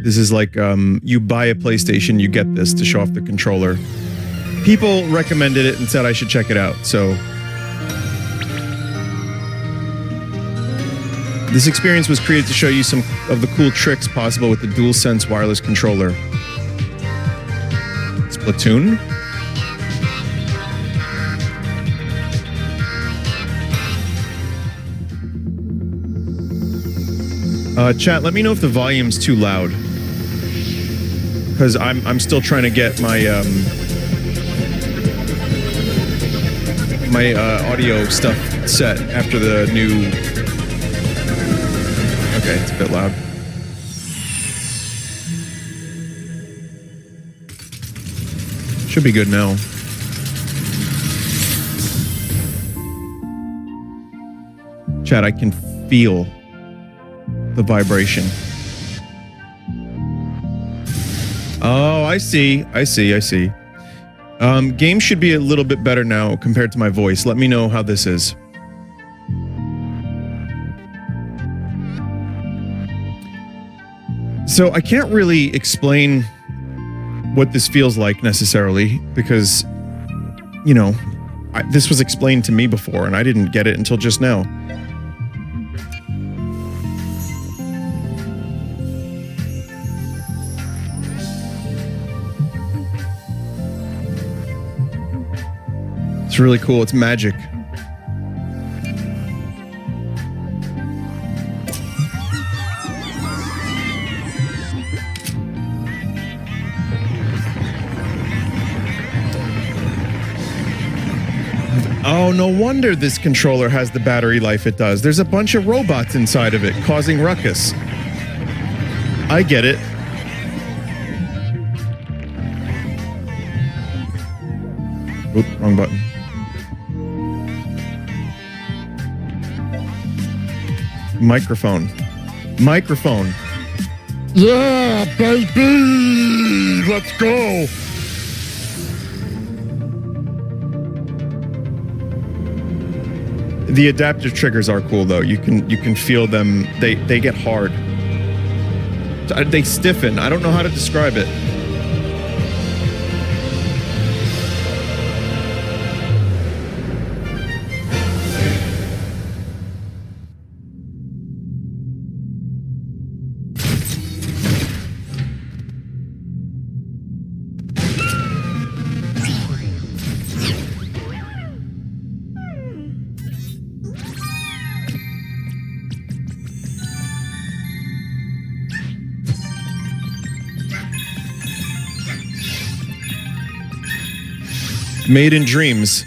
This is like, you buy a PlayStation, you get this to show off the controller. People recommended it and said I should check it out, so... This experience was created to show you some of the cool tricks possible with the DualSense wireless controller. Splatoon? Chat, let me know if the volume's too loud. Because I'm still trying to get my my audio stuff set after the new... Okay, it's a bit loud. Should be good now. Chat, I can feel the vibration. Oh, I see. Game should be a little bit better now compared to my voice. Let me know how this is. So I can't really explain what this feels like necessarily because, you know, this was explained to me before and I didn't get it until just now. It's really cool. It's magic. Oh, no wonder this controller has the battery life it does. There's a bunch of robots inside of it causing ruckus. I get it. Oop, wrong button. Microphone. Yeah, baby! Let's go! The adaptive triggers are cool though. You can feel them. They get hard. They stiffen. I don't know how to describe it. Made in dreams.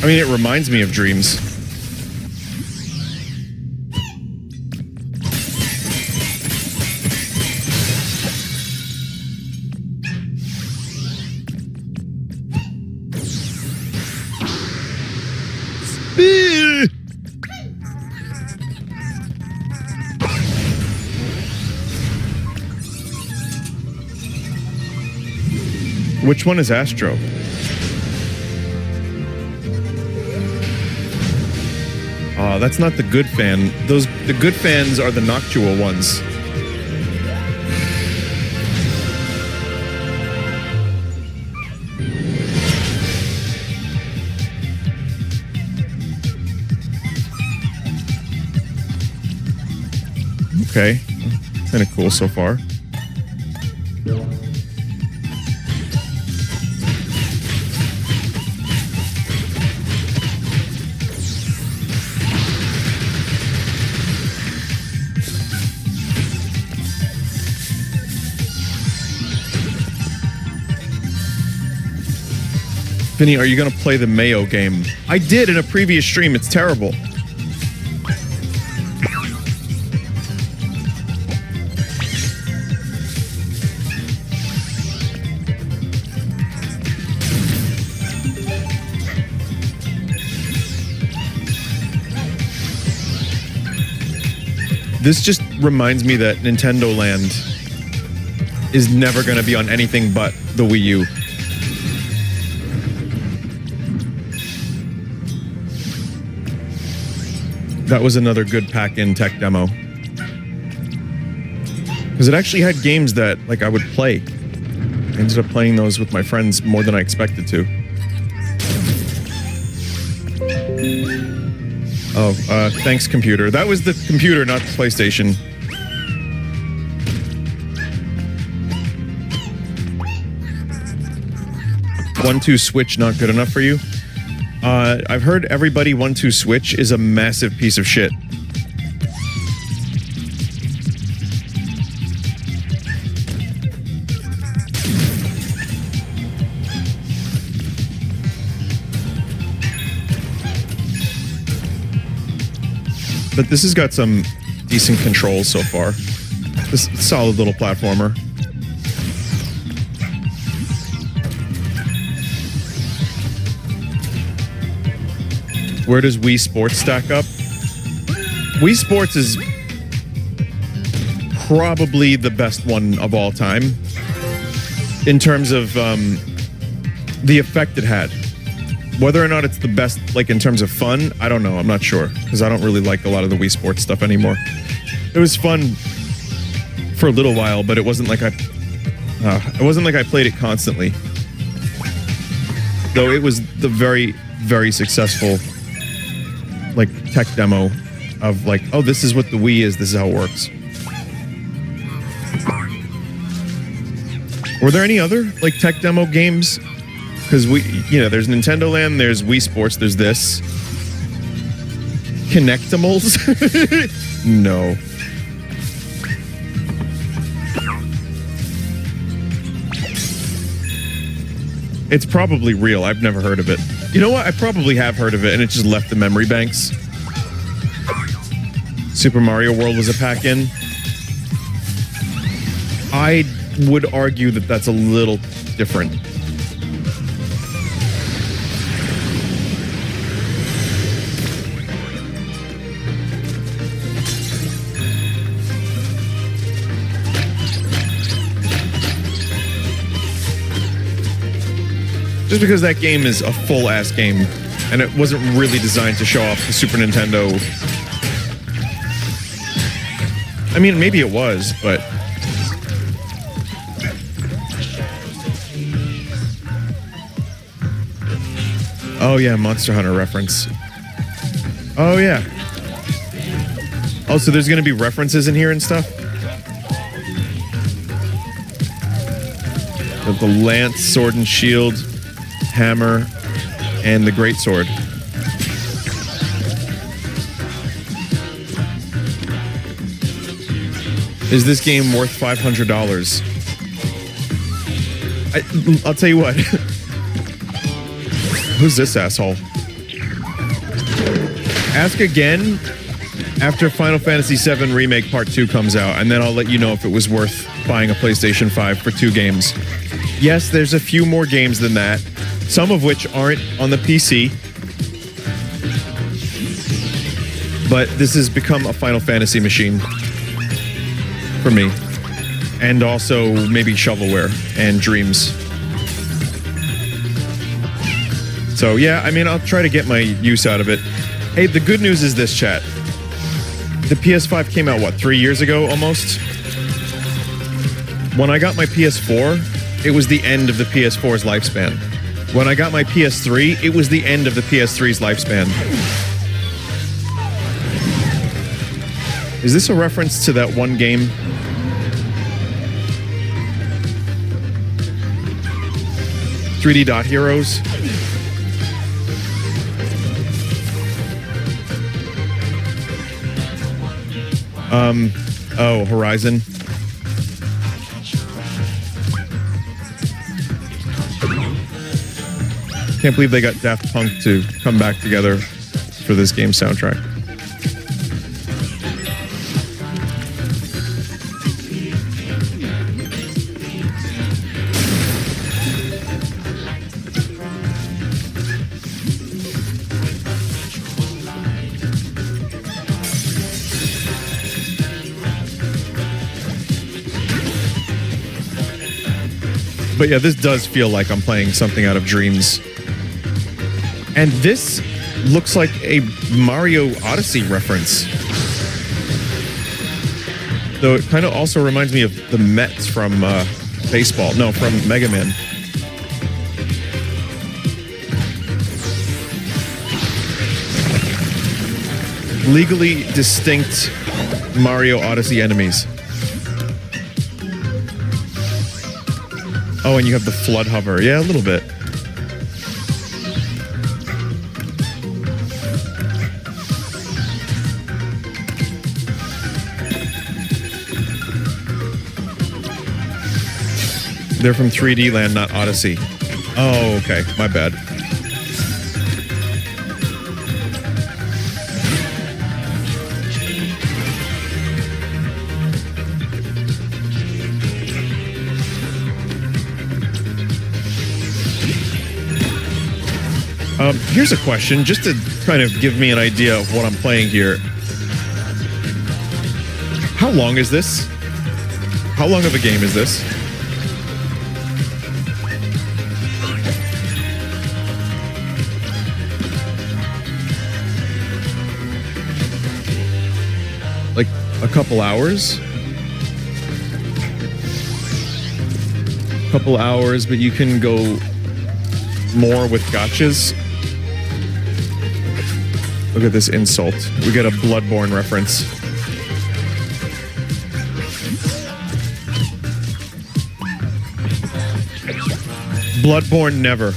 I mean, it reminds me of dreams. Which one is Astro? Oh, that's not the good fan. The good fans are the noctual ones. Okay, kind of cool so far. Vinny, are you gonna play the Mayo game? I did in a previous stream, it's terrible. This just reminds me that Nintendo Land is never gonna be on anything but the Wii U. That was another good pack-in tech demo. Because it actually had games that, like, I would play. I ended up playing those with my friends more than I expected to. Oh, thanks, computer. That was the computer, not the PlayStation. One-two switch not good enough for you? I've heard everybody 1-2 switch is a massive piece of shit. But this has got some decent controls so far. This solid little platformer. Where does Wii Sports stack up? Wii Sports is probably the best one of all time in terms of the effect it had. Whether or not it's the best, like in terms of fun, I don't know. I'm not sure because I don't really like a lot of the Wii Sports stuff anymore. It was fun for a little while, but it wasn't like I played it constantly. Though it was the very, very successful like tech demo of like, oh, this is what the Wii is. This is how it works. Were there any other like tech demo games? Because there's Nintendo Land, there's Wii Sports, there's this. Connectimals? No. It's probably real. I've never heard of it. You know what? I probably have heard of it, and it just left the memory banks. Super Mario World was a pack-in. I would argue that that's a little different. Just because that game is a full-ass game, and it wasn't really designed to show off the Super Nintendo. I mean, maybe it was, but... Oh yeah, Monster Hunter reference. Oh yeah. Oh, so there's gonna be references in here and stuff? The lance, sword and shield, hammer, and the greatsword. Is this game worth $500? I'll tell you what. Who's this asshole? Ask again after Final Fantasy VII Remake Part 2 comes out, and then I'll let you know if it was worth buying a PlayStation 5 for 2 games. Yes, there's a few more games than that, some of which aren't on the PC. But this has become a Final Fantasy machine for me. And also maybe shovelware and dreams. So yeah, I mean, I'll try to get my use out of it. Hey, the good news is this, chat. The PS5 came out, what, 3 years ago almost? When I got my PS4, it was the end of the PS4's lifespan. When I got my PS3, it was the end of the PS3's lifespan. Is this a reference to that one game? "3D Dot Heroes"? Oh, Horizon. Can't believe they got Daft Punk to come back together for this game soundtrack. But yeah, this does feel like I'm playing something out of Dreams. And this looks like a Mario Odyssey reference. Though it kind of also reminds me of the Mets from baseball. No, from Mega Man. Legally distinct Mario Odyssey enemies. Oh, and you have the flood hover. Yeah, a little bit. They're from 3D Land, not Odyssey. Oh, okay. My bad. Here's a question, just to kind of give me an idea of what I'm playing here. How long is this? How long of a game is this? Like a couple hours? Couple hours, but you can go more with gotchas. Look at this insult. We get a Bloodborne reference. Bloodborne never.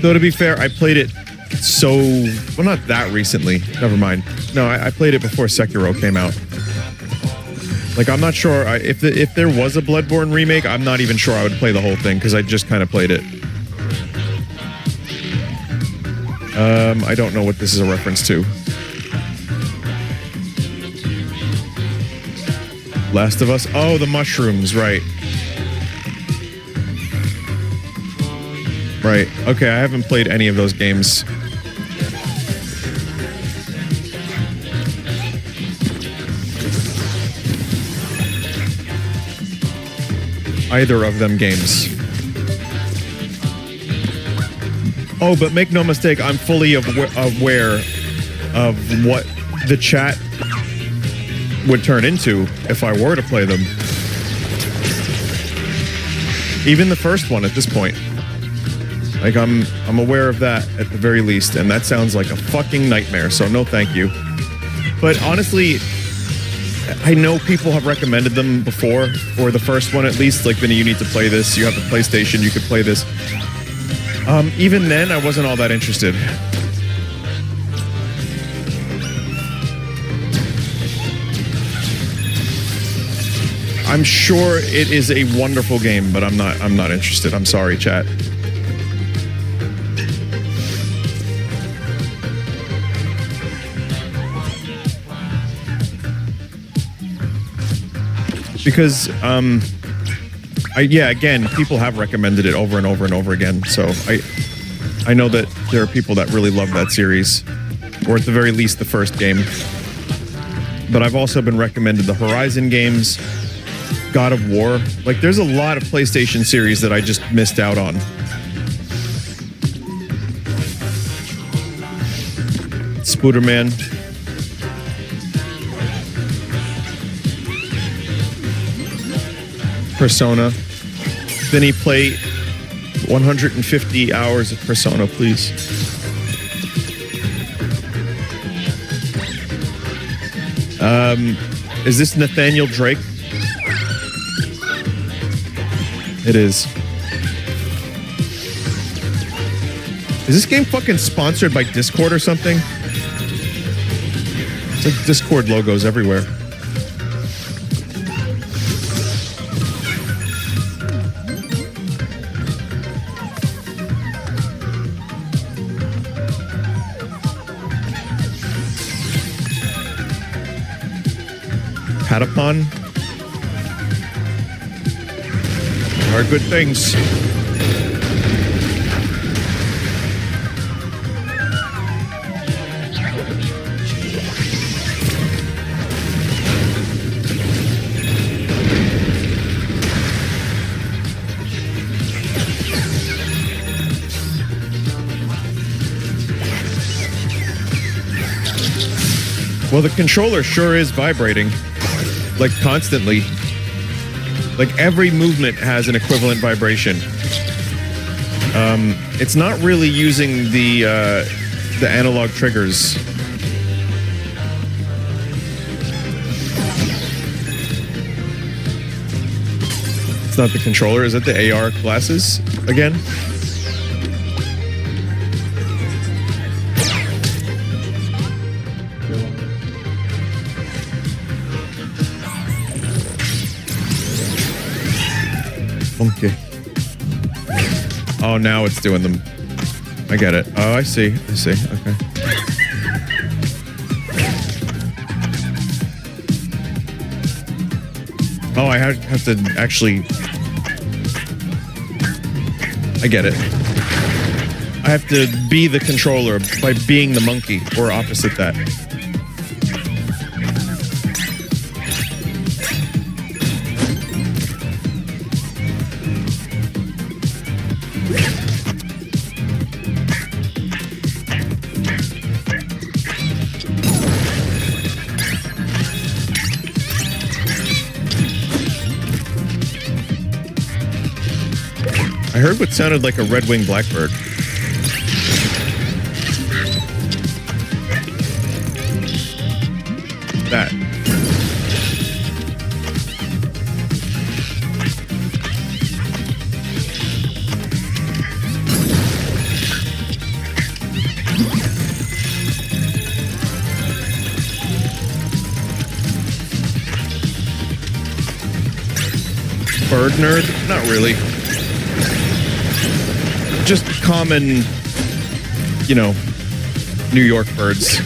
Though to be fair, I played it well, not that recently. Never mind. No, I played it before Sekiro came out. Like, I'm not sure if there was a Bloodborne remake, I'm not even sure I would play the whole thing because I just kind of played it. I don't know what this is a reference to. Last of Us? Oh, the mushrooms, right. Right. Okay, I haven't played any of those games. Either of them games. Oh, but make no mistake, I'm fully aware of what the chat would turn into if I were to play them. Even the first one at this point. Like, I'm aware of that at the very least, and that sounds like a fucking nightmare, so no thank you. But honestly, I know people have recommended them before, or the first one at least, like, Vinny, you need to play this, you have the PlayStation, you could play this. Even then, I wasn't all that interested. I'm sure it is a wonderful game, but I'm not interested. I'm sorry, chat. Because, again, people have recommended it over and over and over again. So I know that there are people that really love that series, or at the very least, the first game. But I've also been recommended the Horizon games, God of War. Like, there's a lot of PlayStation series that I just missed out on. Spooderman. Persona. Vinny, play 150 hours of Persona, please. Is this Nathaniel Drake? It is. Is this game fucking sponsored by Discord or something? It's like Discord logos everywhere. Patapon are good things. Well, the controller sure is vibrating, like constantly. Like every movement has an equivalent vibration. It's not really using the analog triggers. It's not the controller. Is it the AR glasses again? Okay. Oh, now it's doing them. I get it. Oh, I see. I see. Okay. Oh, I have to actually... I get it. I have to be the controller by being the monkey, or opposite that. I heard what sounded like a red-winged blackbird. That. Bird nerd? Not really. Just common, you know, New York birds.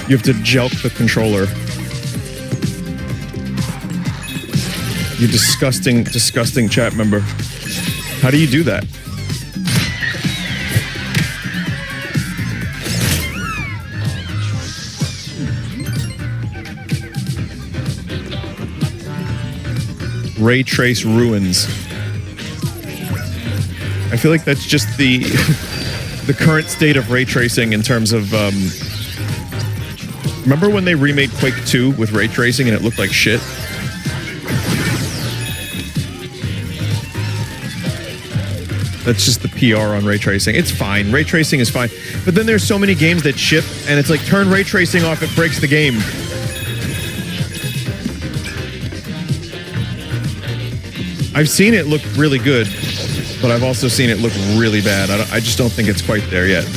You have to jelk the controller. You disgusting, disgusting chat member. How do you do that? Ray trace ruins. I feel like that's just the the current state of ray tracing in terms of remember when they remade Quake 2 with ray tracing and it looked like shit? That's just the PR on ray tracing. It's fine. Ray tracing is fine. But then there's so many games that ship, and it's like, turn ray tracing off, it breaks the game. I've seen it look really good, but I've also seen it look really bad. I just don't think it's quite there yet.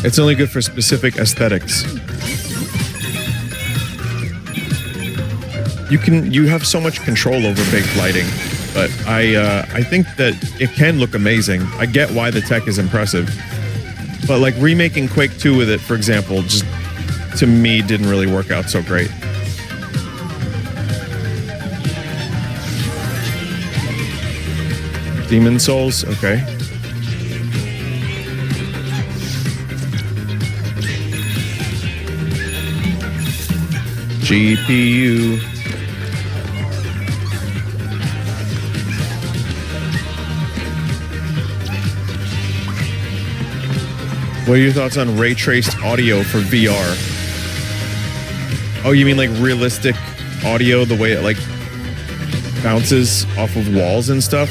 It's only good for specific aesthetics. You have so much control over baked lighting, but I think that it can look amazing. I get why the tech is impressive, but like remaking Quake 2 with it, for example, just to me didn't really work out so great. Demon Souls, okay. GPU. What are your thoughts on ray traced audio for VR? Oh, you mean like realistic audio, the way it like bounces off of walls and stuff?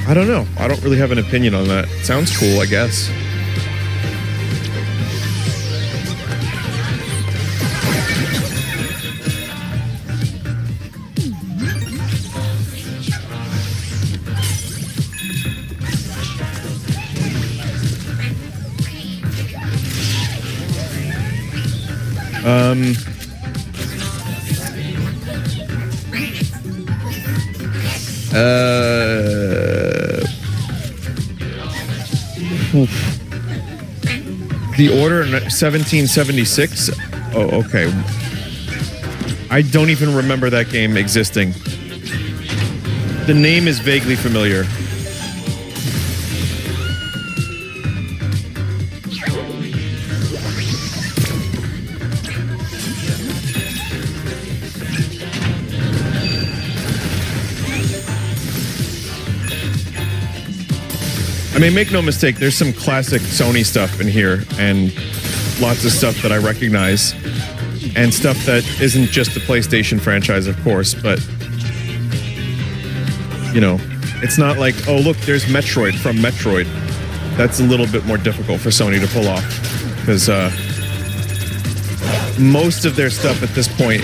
I don't know. I don't really have an opinion on that. Sounds cool, I guess. Oof. The Order in 1776? Oh, okay. I don't even remember that game existing. The name is vaguely familiar. I mean, make no mistake, there's some classic Sony stuff in here and lots of stuff that I recognize and stuff that isn't just the PlayStation franchise, of course, but you know, it's not like, oh, look, there's Metroid from Metroid. That's a little bit more difficult for Sony to pull off because most of their stuff at this point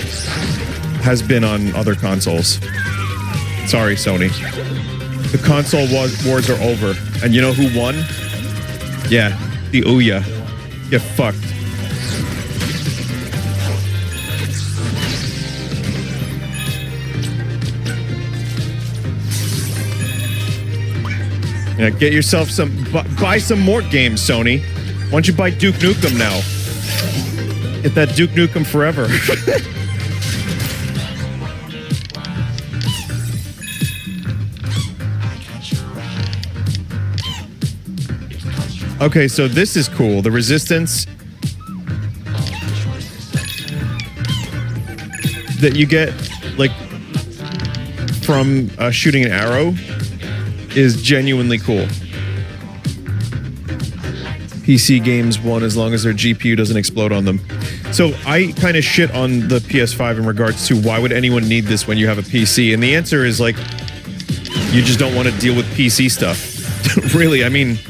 has been on other consoles. Sorry, Sony. The console wars are over. And you know who won? Yeah, the Ouya. Get fucked. Yeah, get yourself some... Buy some more games, Sony. Why don't you buy Duke Nukem now? Get that Duke Nukem forever. Okay, so this is cool. The resistance that you get, like, from shooting an arrow is genuinely cool. PC games won as long as their GPU doesn't explode on them. So I kind of shit on the PS5 in regards to why would anyone need this when you have a PC? And the answer is, like, you just don't want to deal with PC stuff. Really, I mean...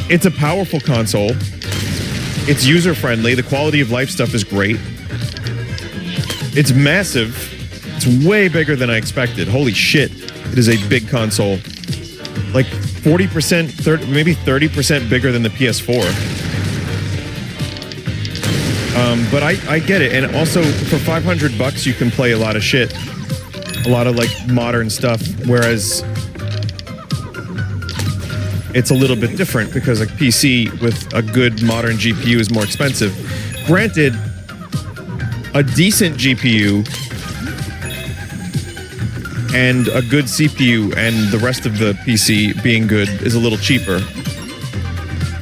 It's a powerful console. It's user-friendly. The quality of life stuff is great. It's massive. It's way bigger than I expected. Holy shit. It is a big console. Like 40%, maybe 30% bigger than the PS4. But I get it. And also, for $500, you can play a lot of shit. A lot of, like, modern stuff. Whereas... it's a little bit different because a PC with a good modern GPU is more expensive. Granted, a decent GPU and a good CPU and the rest of the PC being good is a little cheaper.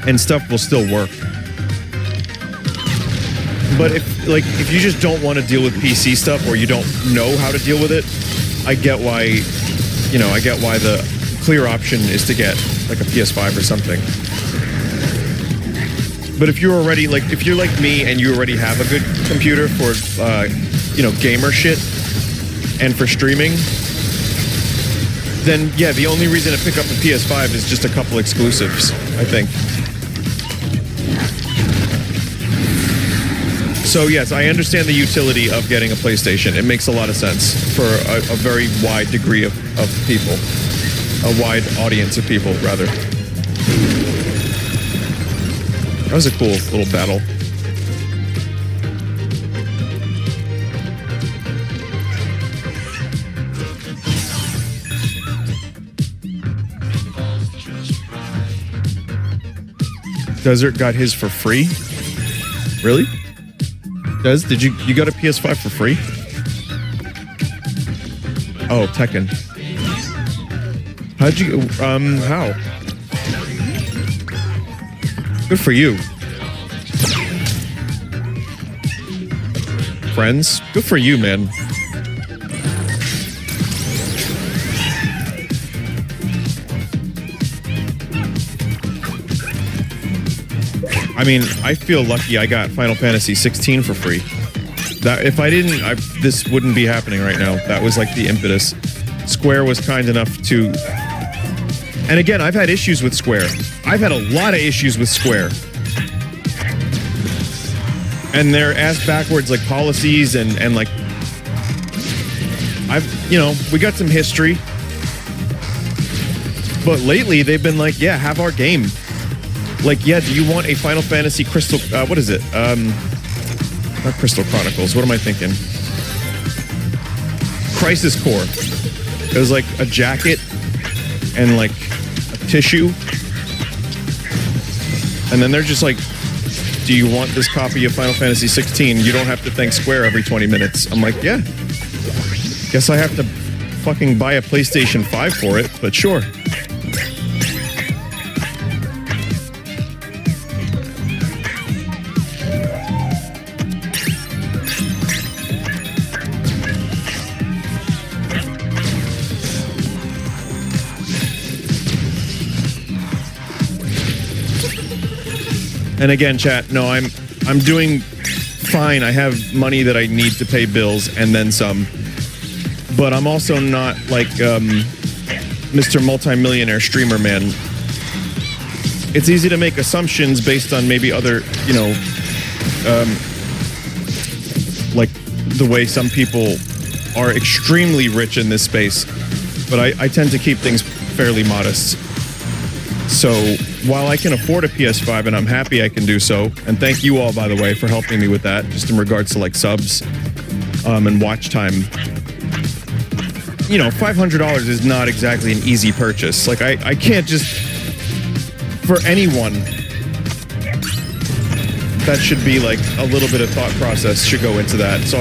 And stuff will still work. But if you just don't want to deal with PC stuff or you don't know how to deal with it, I get why, you know, I get why the clear option is to get like a PS5 or something. But if you're already like, if you're like me and you already have a good computer for, you know, gamer shit and for streaming, then yeah, the only reason to pick up a PS5 is just a couple exclusives, I think. So yes, I understand the utility of getting a PlayStation. It makes a lot of sense for a very wide degree of people. A wide audience of people, rather. That was a cool little battle. Desert got his for free? Really? Did you got a PS5 for free? Oh, Tekken. How'd you, how? Good for you. Friends, good for you, man. I mean, I feel lucky I got Final Fantasy 16 for free. That if I didn't, this wouldn't be happening right now. That was like the impetus. Square was kind enough to... And again, I've had issues with Square. I've had a lot of issues with Square. And their ass backwards like policies and like... you know, we got some history. But lately, they've been like, yeah, have our game. Like, yeah, do you want a Final Fantasy Crystal... what is it? Not Crystal Chronicles. What am I thinking? Crisis Core. It was like a jacket and like a tissue. And then they're just like, do you want this copy of Final Fantasy 16? You don't have to thank Square every 20 minutes. I'm like, yeah. Guess I have to fucking buy a PlayStation 5 for it, but sure. And again, chat, no, I'm doing fine. I have money that I need to pay bills and then some. But I'm also not like Mr. Multimillionaire Streamer Man. It's easy to make assumptions based on maybe other, you know, like the way some people are extremely rich in this space. But I tend to keep things fairly modest. So while I can afford a PS5 and I'm happy I can do so, and thank you all, by the way, for helping me with that, just in regards to like subs and watch time. You know, $500 is not exactly an easy purchase. Like I can't just, for anyone, that should be like a little bit of thought process should go into that. So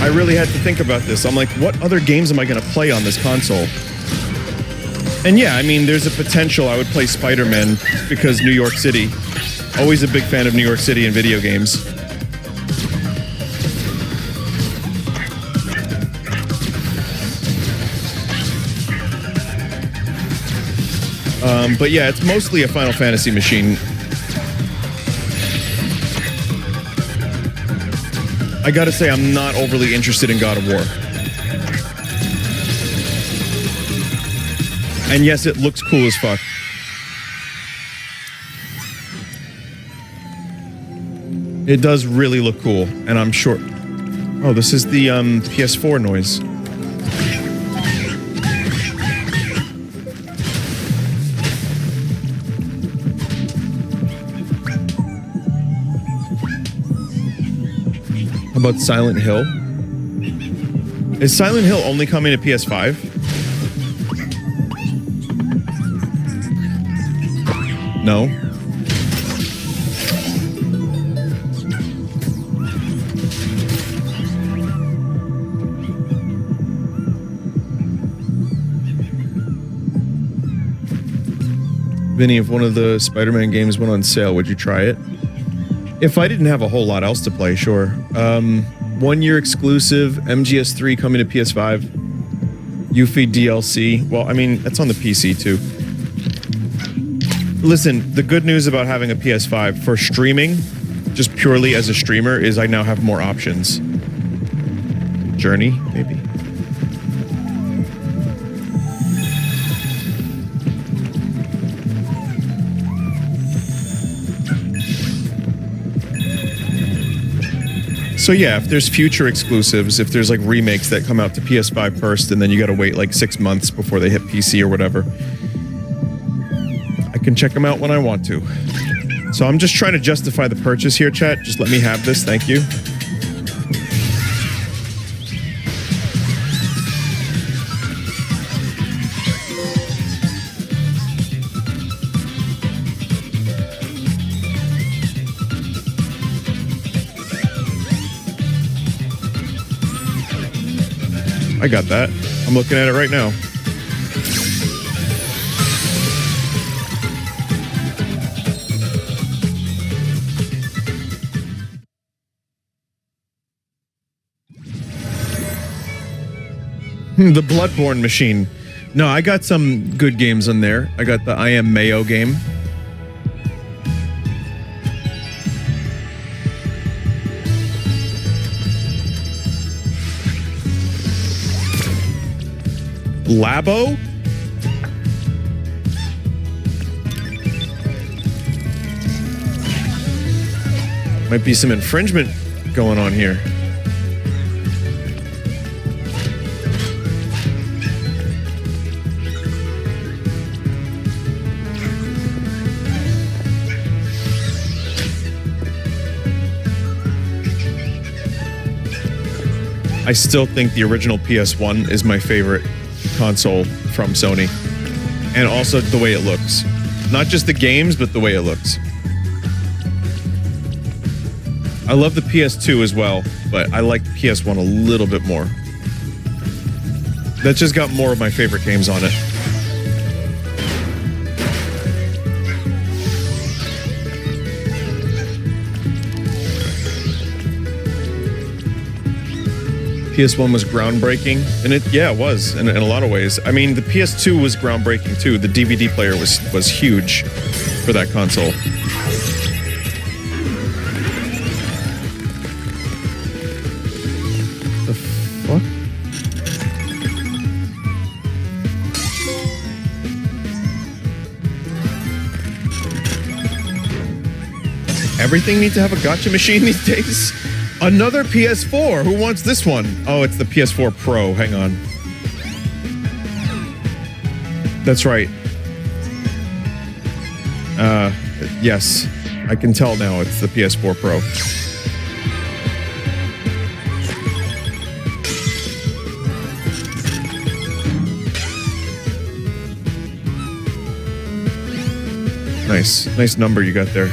I really had to think about this. I'm like, what other games am I going to play on this console? And yeah, I mean, there's a potential I would play Spider-Man because New York City. Always a big fan of New York City in video games. But yeah, it's mostly a Final Fantasy machine. I gotta say, I'm not overly interested in God of War. And yes, it looks cool as fuck. It does really look cool, and I'm sure... Oh, this is the PS4 noise. How about Silent Hill? Is Silent Hill only coming to PS5? No. Vinny, if one of the Spider-Man games went on sale, would you try it? If I didn't have a whole lot else to play, sure. 1 year exclusive, MGS3 coming to PS5. Yuffie DLC. Well, I mean, that's on the PC too. Listen, the good news about having a PS5 for streaming, just purely as a streamer, is I now have more options. Journey, maybe. So yeah, if there's future exclusives, if there's like remakes that come out to PS5 first and then you gotta wait like 6 months before they hit PC or whatever, I can check them out when I want to. So I'm just trying to justify the purchase here, chat. Just let me have this, thank you. I got that. I'm looking at it right now. The Bloodborne machine. No, I got some good games on there. I got the I Am Mayo game. Labo? Might be some infringement going on here. I still think the original PS1 is my favorite console from Sony, and also the way it looks. Not just the games, but the way it looks. I love the PS2 as well, but I like PS1 a little bit more. That just got more of my favorite games on it. PS1 was groundbreaking, and it was in a lot of ways. I mean, the PS2 was groundbreaking too. The DVD player was huge for that console. The fuck? Everything needs to have a gotcha machine these days? Another PS4. Who wants this one? Oh, it's the PS4 Pro. Hang on. That's right. Yes. I can tell now it's the PS4 Pro. Nice. Nice number you got there.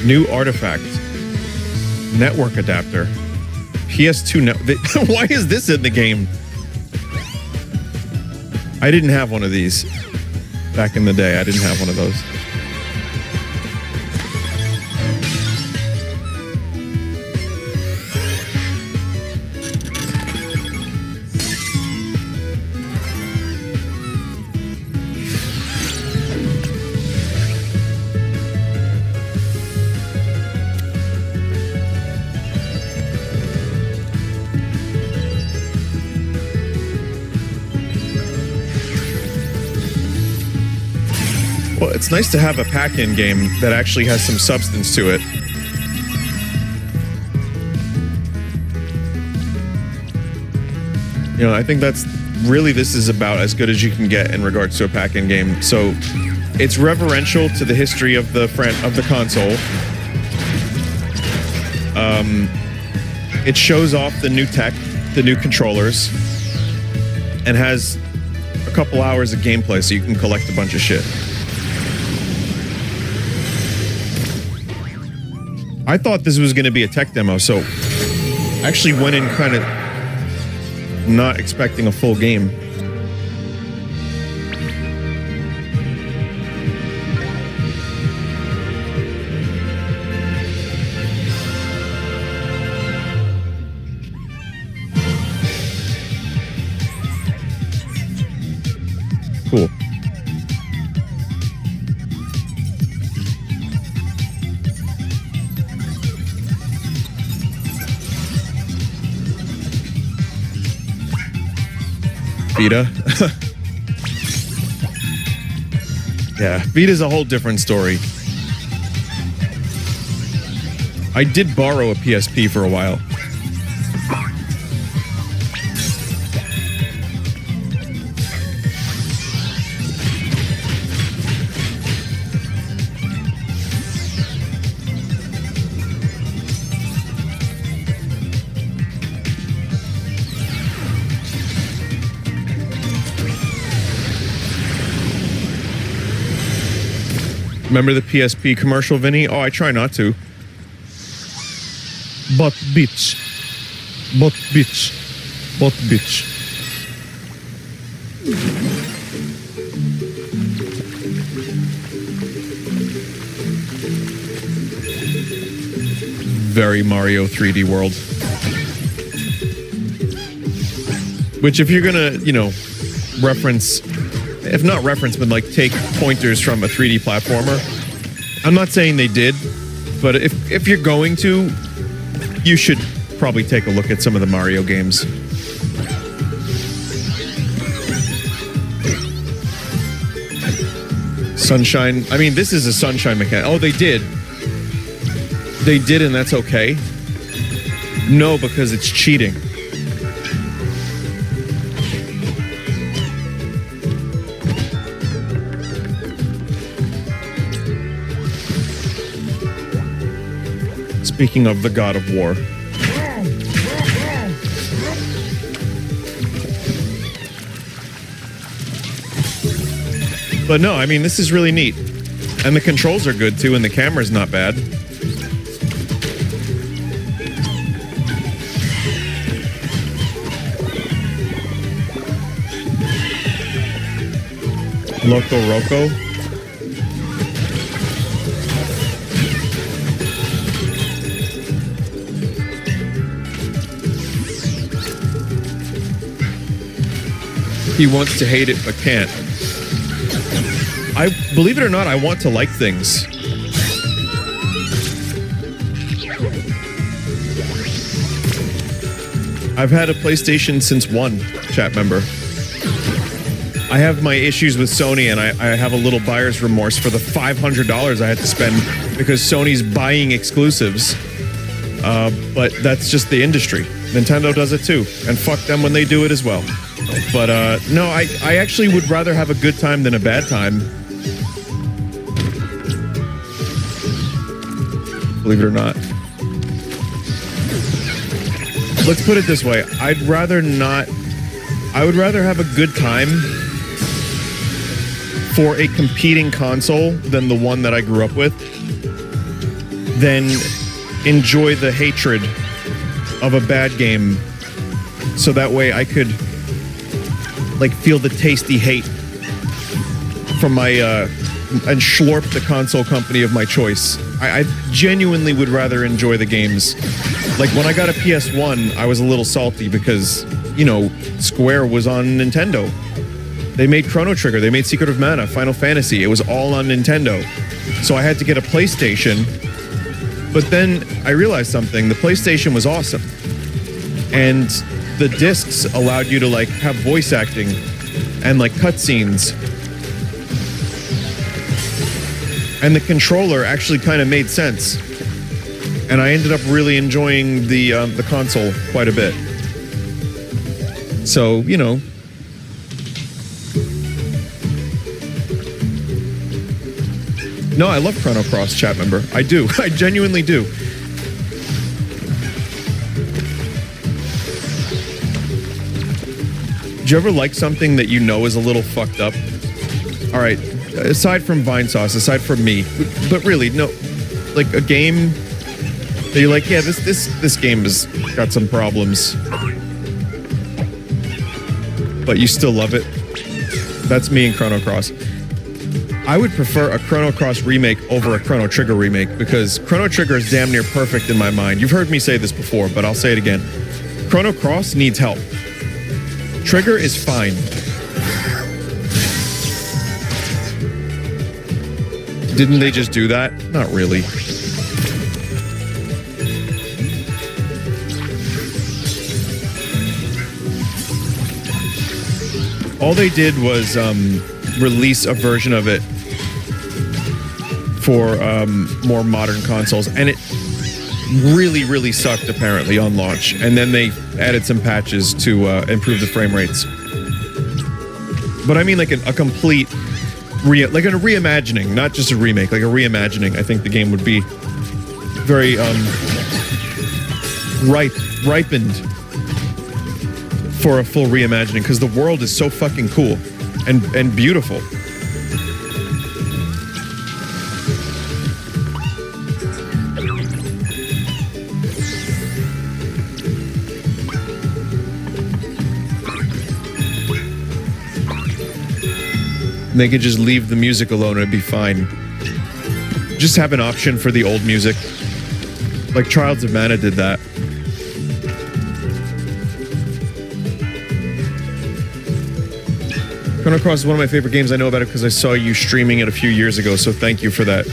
New artifact. Network adapter. PS2 net. Why is this in the game? I didn't have one of these back in the day. I didn't have one of those. It's nice to have a pack-in game that actually has some substance to it. You know, I think that's really, this is about as good as you can get in regards to a pack-in game. So it's reverential to the history of the console. It shows off the new tech, the new controllers, and has a couple hours of gameplay so you can collect a bunch of shit. I thought this was going to be a tech demo, so I actually went in kind of not expecting a full game. Cool. Vita. Yeah, Vita's a whole different story. I did borrow a PSP for a while. Remember the PSP commercial, Vinny? Oh, I try not to. But bitch. But bitch. But bitch. Very Mario 3D World. Which, if you're gonna, you know, reference, if not reference, but like take pointers from a 3D platformer. I'm not saying they did, but if you're going to, you should probably take a look at some of the Mario games. Sunshine. I mean, this is a sunshine mechanic. Oh, they did. They did, and that's okay. No, because it's cheating. Speaking of the God of War. But no, I mean, this is really neat. And the controls are good too, and the camera's not bad. Loco Roco. He wants to hate it but can't. I believe it or not, I want to like things. I've had a PlayStation since 1, chat member. I have my issues with Sony, and I have a little buyer's remorse for the $500 I had to spend because Sony's buying exclusives. But that's just the industry. Nintendo does it too, and fuck them when they do it as well. But no, I actually would rather have a good time than a bad time. Believe it or not. Let's put it this way. I would rather have a good time for a competing console than the one that I grew up with, than enjoy the hatred of a bad game, so that way I could like feel the tasty hate from my and schlorp the console company of my choice. I genuinely would rather enjoy the games. Like when I got a PS1, I was a little salty because, you know, Square was on Nintendo. They made Chrono Trigger, they made Secret of Mana, Final Fantasy. It was all on Nintendo. So I had to get a PlayStation. But then I realized something. The PlayStation was awesome. And the discs allowed you to like have voice acting and like cutscenes. And the controller actually kind of made sense. And I ended up really enjoying the console quite a bit. So, you know. No, I love Chrono Cross, chat member. I do. I genuinely do. Do you ever like something that you know is a little fucked up? All right, aside from Vinesauce, aside from me, but really, no, like a game that you're like, yeah, this game has got some problems, but you still love it. That's me and Chrono Cross. I would prefer a Chrono Cross remake over a Chrono Trigger remake because Chrono Trigger is damn near perfect in my mind. You've heard me say this before, but I'll say it again. Chrono Cross needs help. Trigger is fine. Didn't they just do that? Not really. All they did was release a version of it for more modern consoles, and it really, really sucked apparently on launch. And then they added some patches to improve the frame rates. But I mean, like a complete, like a reimagining, not just a remake, like a reimagining. I think the game would be very ripened for a full reimagining because the world is so fucking cool and beautiful. They could just leave the music alone and it'd be fine. Just have an option for the old music. Like Trials of Mana did that. Chrono Cross is one of my favorite games. I know about it because I saw you streaming it a few years ago, so thank you for that.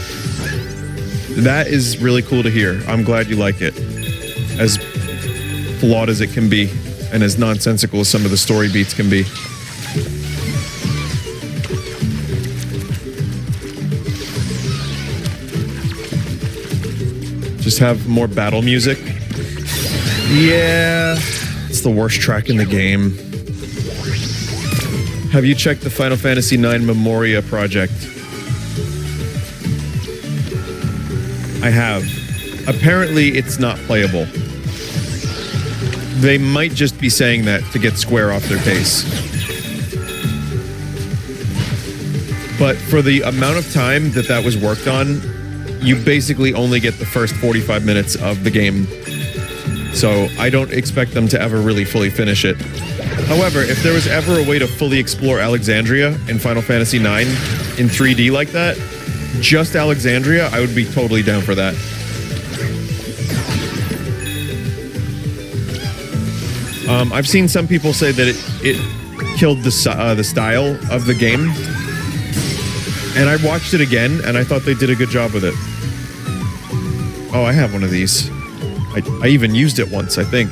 That is really cool to hear. I'm glad you like it. As flawed as it can be, and as nonsensical as some of the story beats can be. Just have more battle music. Yeah, it's the worst track in the game. Have you checked the Final Fantasy IX Memoria project? I have. Apparently, it's not playable. They might just be saying that to get Square off their case. But for the amount of time that was worked on, you basically only get the first 45 minutes of the game. So I don't expect them to ever really fully finish it. However, if there was ever a way to fully explore Alexandria in Final Fantasy IX in 3D like that, just Alexandria, I would be totally down for that. I've seen some people say that it killed the style of the game. And I watched it again, and I thought they did a good job with it. Oh, I have one of these. I even used it once, I think.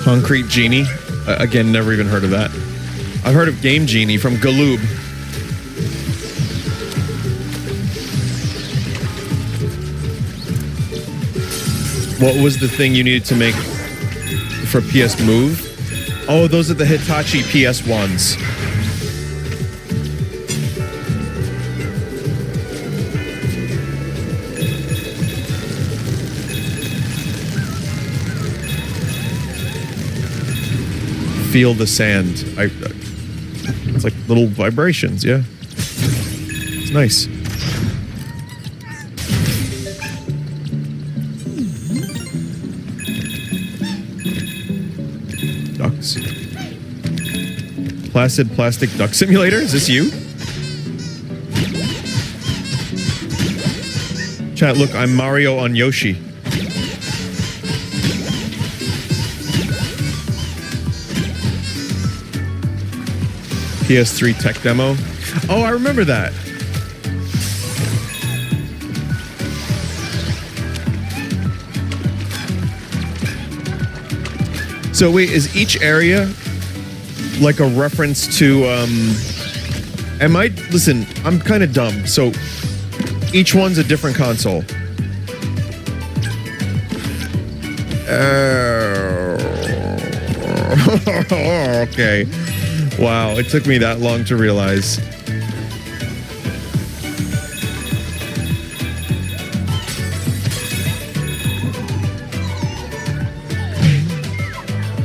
Concrete Genie. Again, never even heard of that. I've heard of Game Genie from Galoob. What was the thing you needed to make for PS Move? Oh, those are the Hitachi PS ones. Feel the sand. It's like little vibrations, yeah. It's nice. Ducks. Placid Plastic Duck Simulator? Is this you? Chat, look, I'm Mario on Yoshi. PS3 tech demo. Oh, I remember that. So wait, is each area like a reference to listen, I'm kind of dumb. So each one's a different console. Okay. Wow, it took me that long to realize.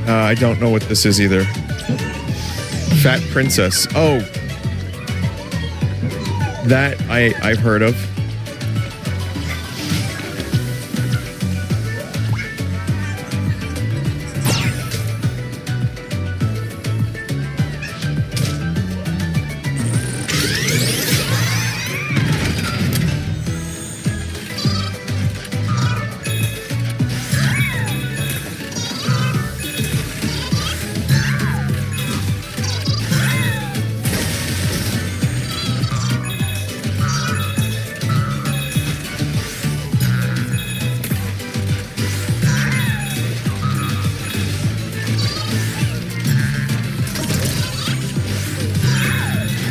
I don't know what this is either. Fat Princess. Oh. That I've heard of.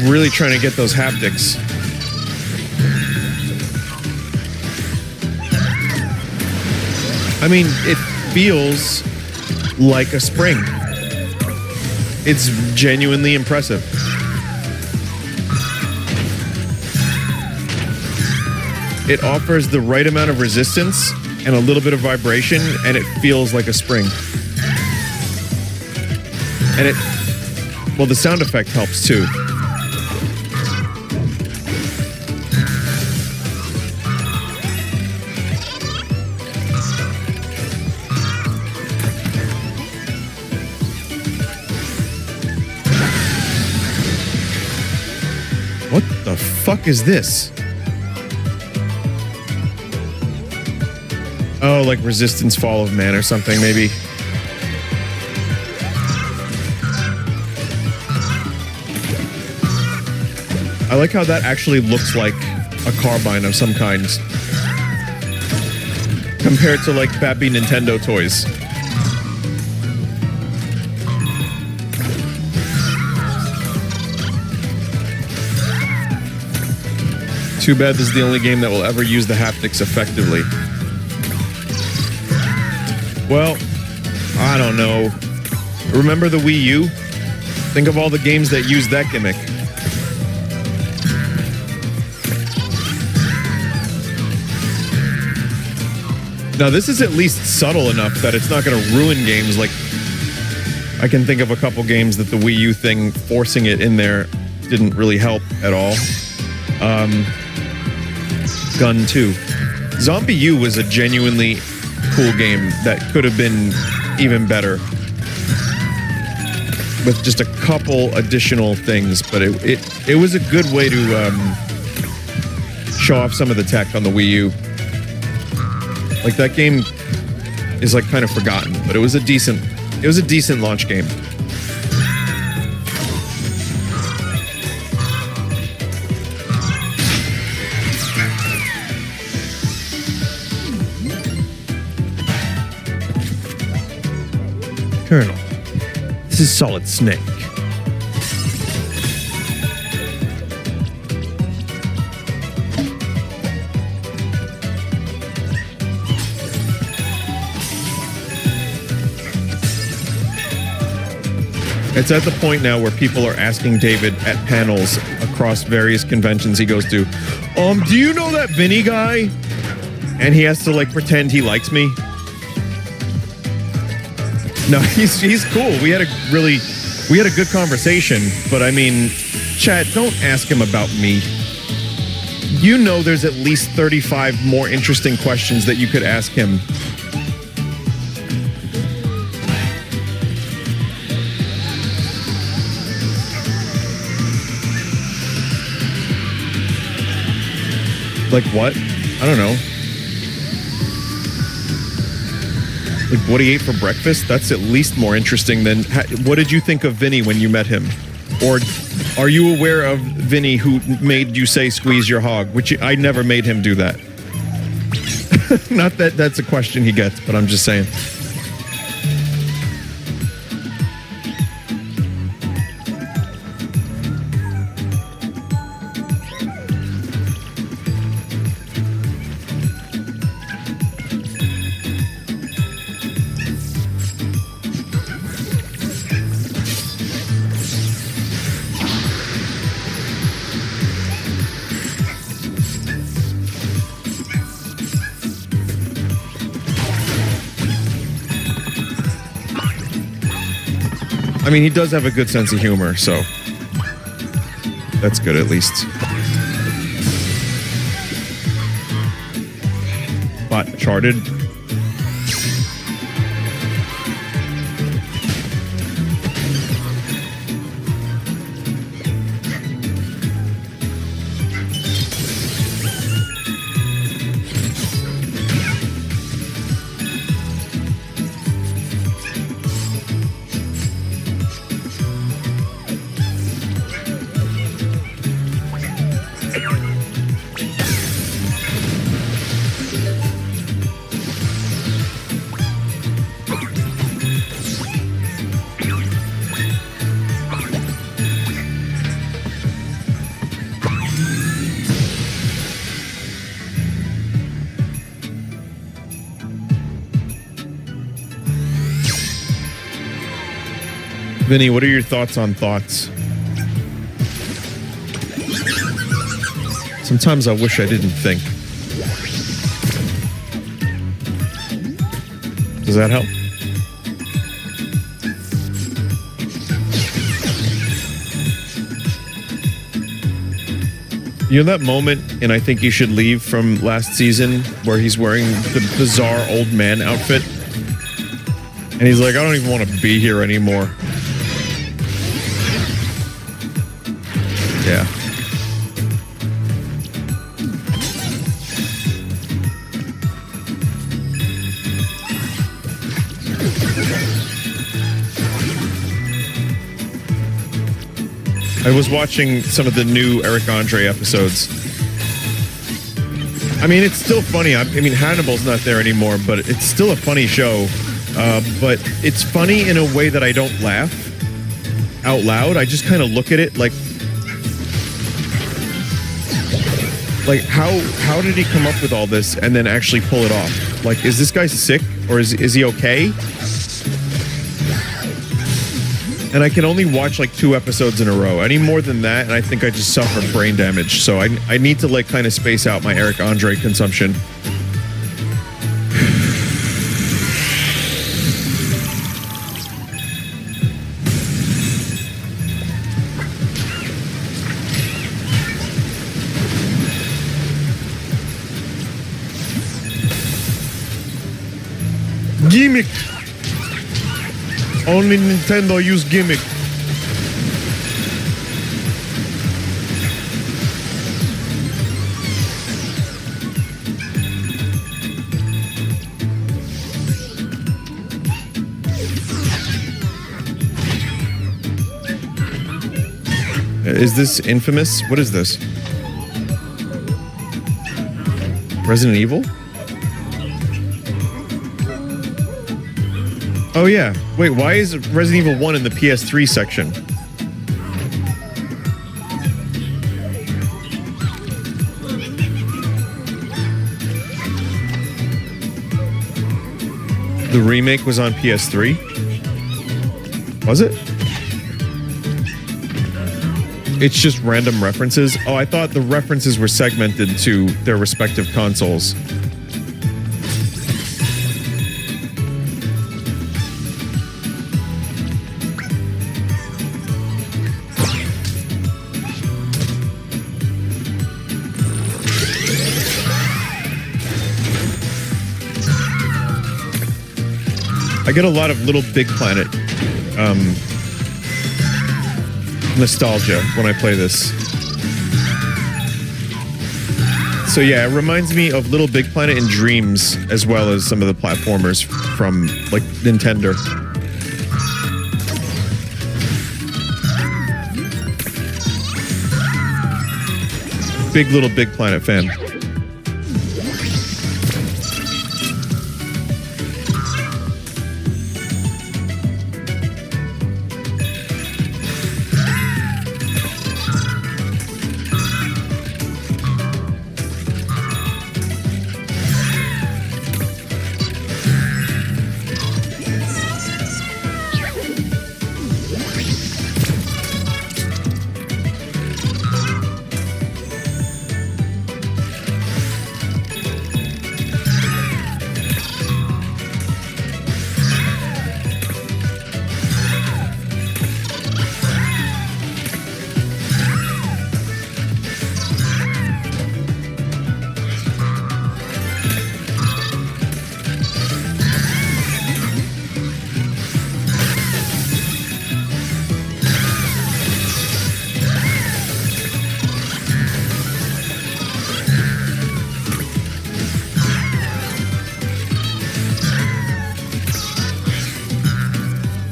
Really trying to get those haptics. I mean, it feels like a spring. It's genuinely impressive. It offers the right amount of resistance and a little bit of vibration, and it feels like a spring. And well, the sound effect helps too. What the fuck is this? Oh, like Resistance Fall of Man or something, maybe. I like how that actually looks like a carbine of some kind. Compared to like crappy Nintendo toys. Too bad this is the only game that will ever use the haptics effectively. Well, I don't know. Remember the Wii U? Think of all the games that use that gimmick. Now, this is at least subtle enough that it's not going to ruin games. Like, I can think of a couple games that the Wii U thing, forcing it in there, didn't really help at all. Gun 2. Zombie U was a genuinely cool game that could have been even better with just a couple additional things, but it was a good way to show off some of the tech on the Wii U. Like, that game is like kind of forgotten, but it was a decent launch game. Colonel, this is Solid Snake. It's at the point now where people are asking David at panels across various conventions he goes to, do you know that Vinny guy? And he has to like pretend he likes me. No, he's cool. We had a good conversation, but I mean, Chad, don't ask him about me. You know there's at least 35 more interesting questions that you could ask him. Like what? I don't know. Like what he ate for breakfast? That's at least more interesting than... What did you think of Vinny when you met him? Or are you aware of Vinny who made you say squeeze your hog? Which I never made him do that. Not that that's a question he gets, but I'm just saying. I mean, he does have a good sense of humor, so that's good at least. But Uncharted. Vinny, what are your thoughts on thoughts? Sometimes I wish I didn't think. Does that help? You know that moment in I Think You Should Leave from last season where he's wearing the bizarre old man outfit? And he's like, I don't even want to be here anymore. Yeah. I was watching some of the new Eric Andre episodes. I mean, it's still funny. I mean, Hannibal's not there anymore, but it's still a funny show. But it's funny in a way that I don't laugh out loud. I just kind of look at it like how did he come up with all this and then actually pull it off? Like, is this guy sick or is he okay? And I can only watch like 2 episodes in a row. Any more than that, and I think I just suffer brain damage. So I need to like kind of space out my Eric Andre consumption. Gimmick. Only Nintendo use gimmick. Is this Infamous? What is this? Resident Evil? Oh yeah. Wait, why is Resident Evil 1 in the PS3 section? The remake was on PS3? Was it? It's just random references? Oh, I thought the references were segmented to their respective consoles. I get a lot of Little Big Planet nostalgia when I play this. So yeah, it reminds me of Little Big Planet and Dreams, as well as some of the platformers from like Nintendo. Big Little Big Planet fan.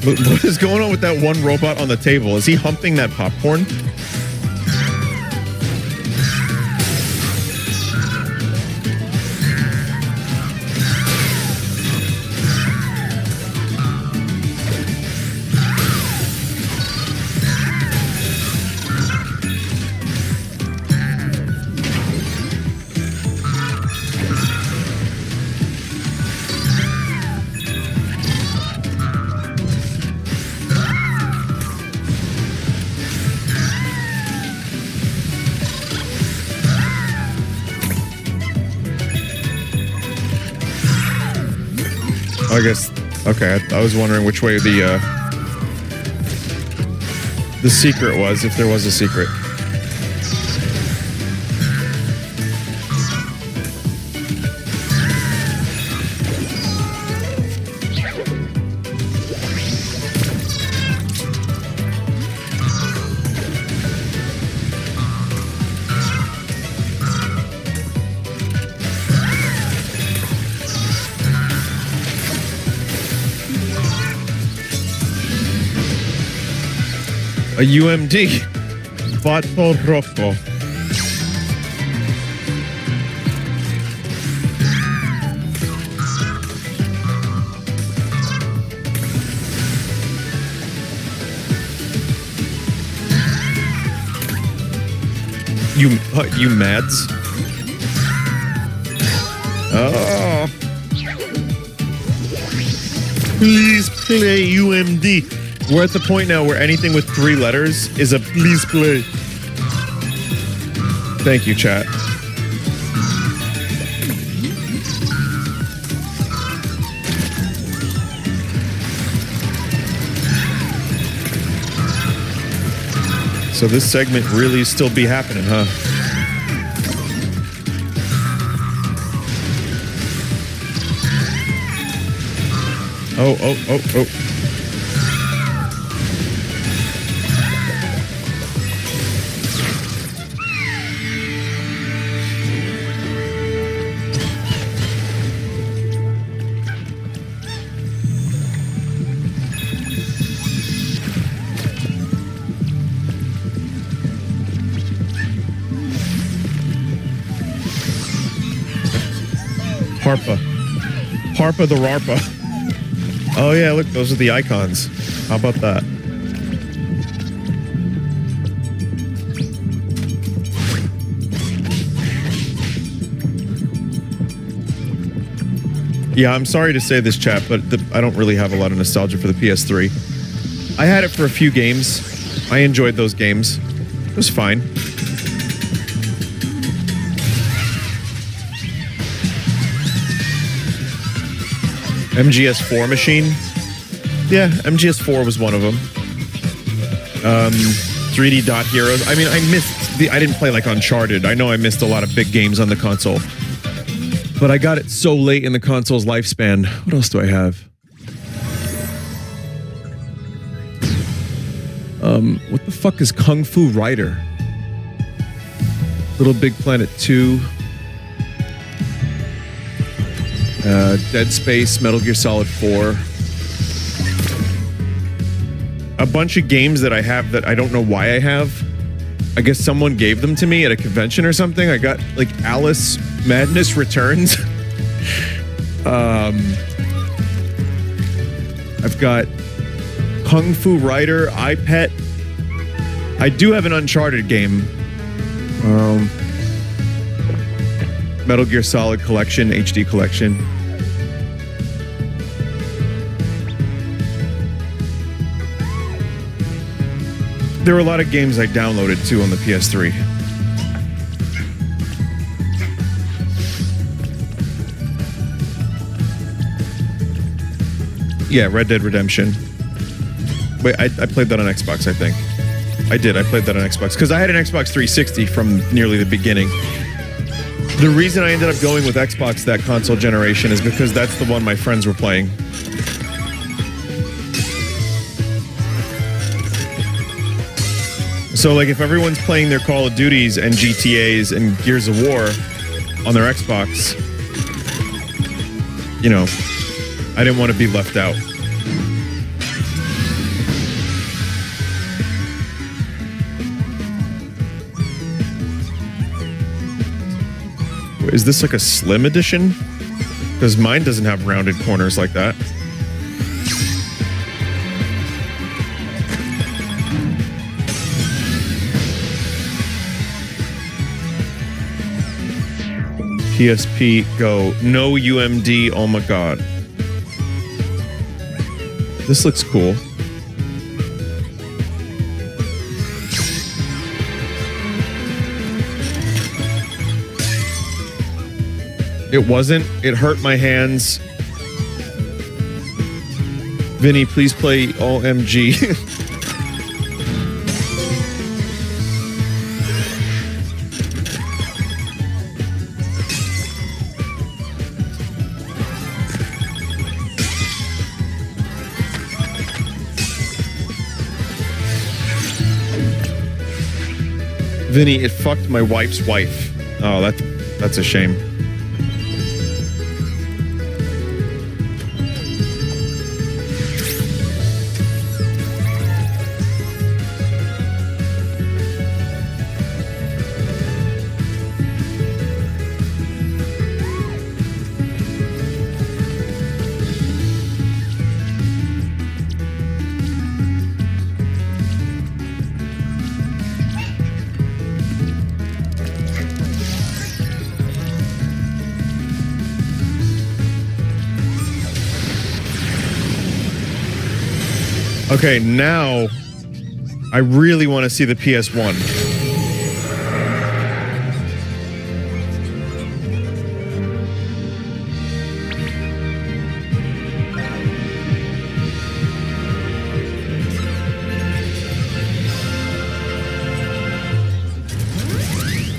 What is going on with that one robot on the table? Is he humping that popcorn? I guess, okay, I was wondering which way the secret was, if there was a secret. A UMD. Vato Rocco. You mads? Oh. Please play UMD. We're at the point now where anything with 3 letters is a please play. Thank you, chat. So this segment really still be happening, huh? Oh. Harpa the Rarpa. Oh yeah, look, those are the icons. How about that? Yeah, I'm sorry to say this, chat, but I don't really have a lot of nostalgia for the PS3. I had it for a few games. I enjoyed those games. It was fine. MGS4 machine. Yeah, MGS4 was one of them. 3D Dot Heroes. I mean, I didn't play like Uncharted. I know I missed a lot of big games on the console. But I got it so late in the console's lifespan. What else do I have? What the fuck is Kung Fu Rider? Little Big Planet 2. Dead Space, Metal Gear Solid 4. A bunch of games that I have that I don't know why I have. I guess someone gave them to me at a convention or something. I got like Alice Madness Returns. I've got Kung Fu Rider, iPet. I do have an Uncharted game. Metal Gear Solid Collection, HD Collection. There were a lot of games I downloaded too on the PS3. Yeah, Red Dead Redemption. Wait, I played that on Xbox, I think. I played that on Xbox. Because I had an Xbox 360 from nearly the beginning. The reason I ended up going with Xbox that console generation is because that's the one my friends were playing. So like if everyone's playing their Call of Duties and GTAs and Gears of War on their Xbox, you know, I didn't want to be left out. Is this like a slim edition? Because mine doesn't have rounded corners like that. PSP Go. No UMD. Oh my god. This looks cool. It wasn't. It hurt my hands. Vinny, please play OMG. Vinny, it fucked my wife's wife. Oh, that's a shame. Okay, now I really want to see the PS1.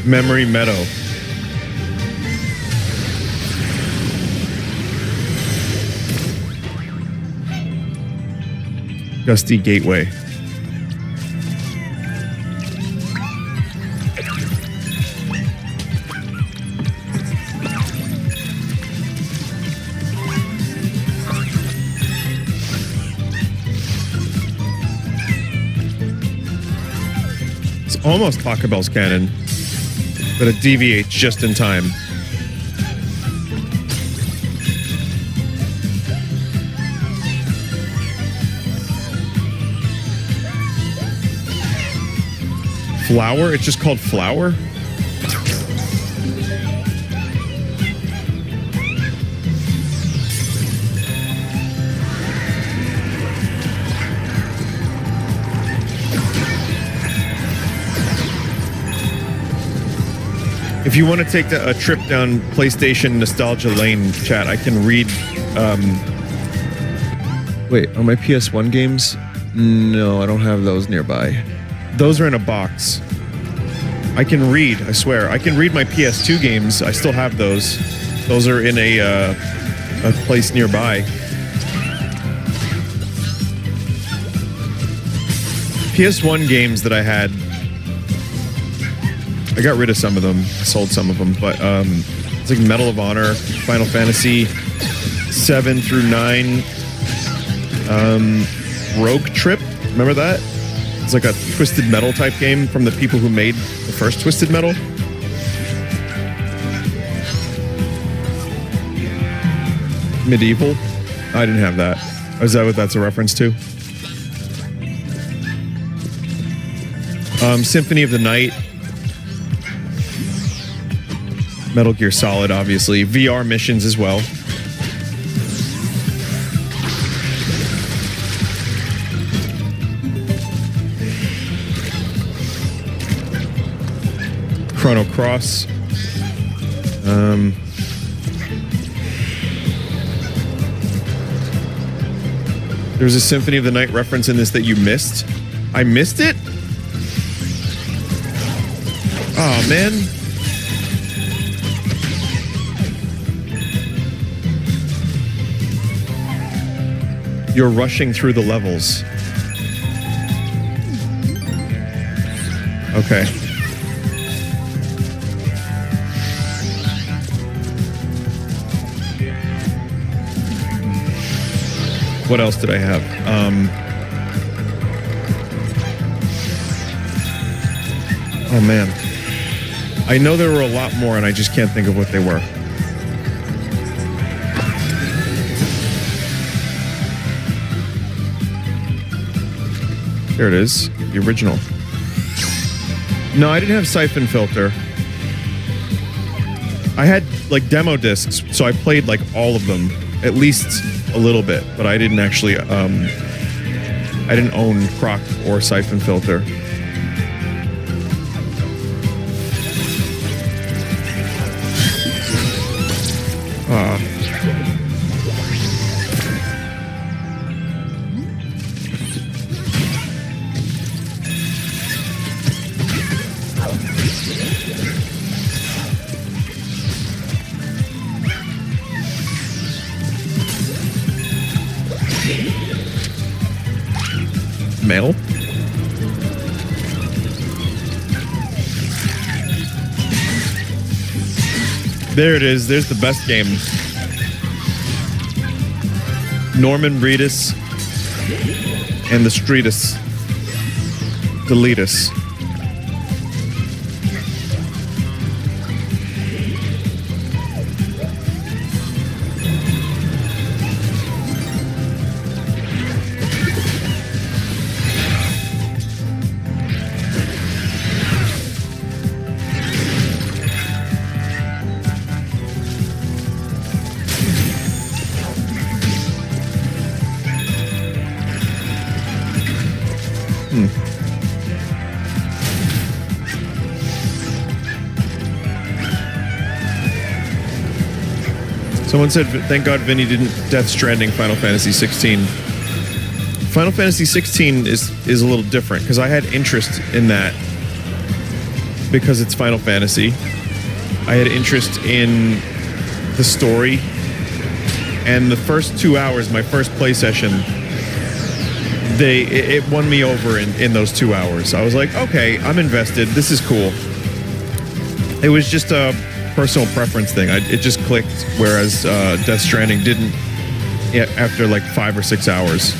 Memory Meadow. Gusty Gateway. It's almost Taco Bell's canon, but it deviates just in time. Flower? It's just called Flower? If you want to take a trip down PlayStation nostalgia lane, chat, I can read. Wait, are my PS1 games? No, I don't have those nearby. Those are in a box. I can read, I swear. I can read my PS2 games. I still have those. Those are in a place nearby. PS1 games that I had, I got rid of some of them. I sold some of them, but it's like Medal of Honor, Final Fantasy 7 through 9, Rogue Trip. Remember that? It's like a Twisted Metal type game from the people who made the first Twisted Metal. Medieval. I didn't have that. Is that what that's a reference to? Symphony of the Night. Metal Gear Solid, obviously. VR missions as well. Chrono Cross. There's a Symphony of the Night reference in this that you missed. I missed it? Oh, man. You're rushing through the levels. Okay. What else did I have? Oh, man. I know there were a lot more, and I just can't think of what they were. There it is. The original. No, I didn't have Siphon Filter. I had, like, demo discs, so I played, like, all of them. At least a little bit, but I didn't actually, I didn't own Croc or Siphon Filter. Mail. There it is. There's the best game. Norman Reedus and the Streetus. Deletus. Someone said, thank God Vinny didn't Death Stranding Final Fantasy 16. Final Fantasy 16 is a little different because I had interest in that because it's Final Fantasy. I had interest in the story, and the first 2 hours, my first play session, it won me over in those 2 hours. I was like, okay, I'm invested. This is cool. It was just a personal preference thing. It just clicked, whereas Death Stranding didn't after like 5 or 6 hours.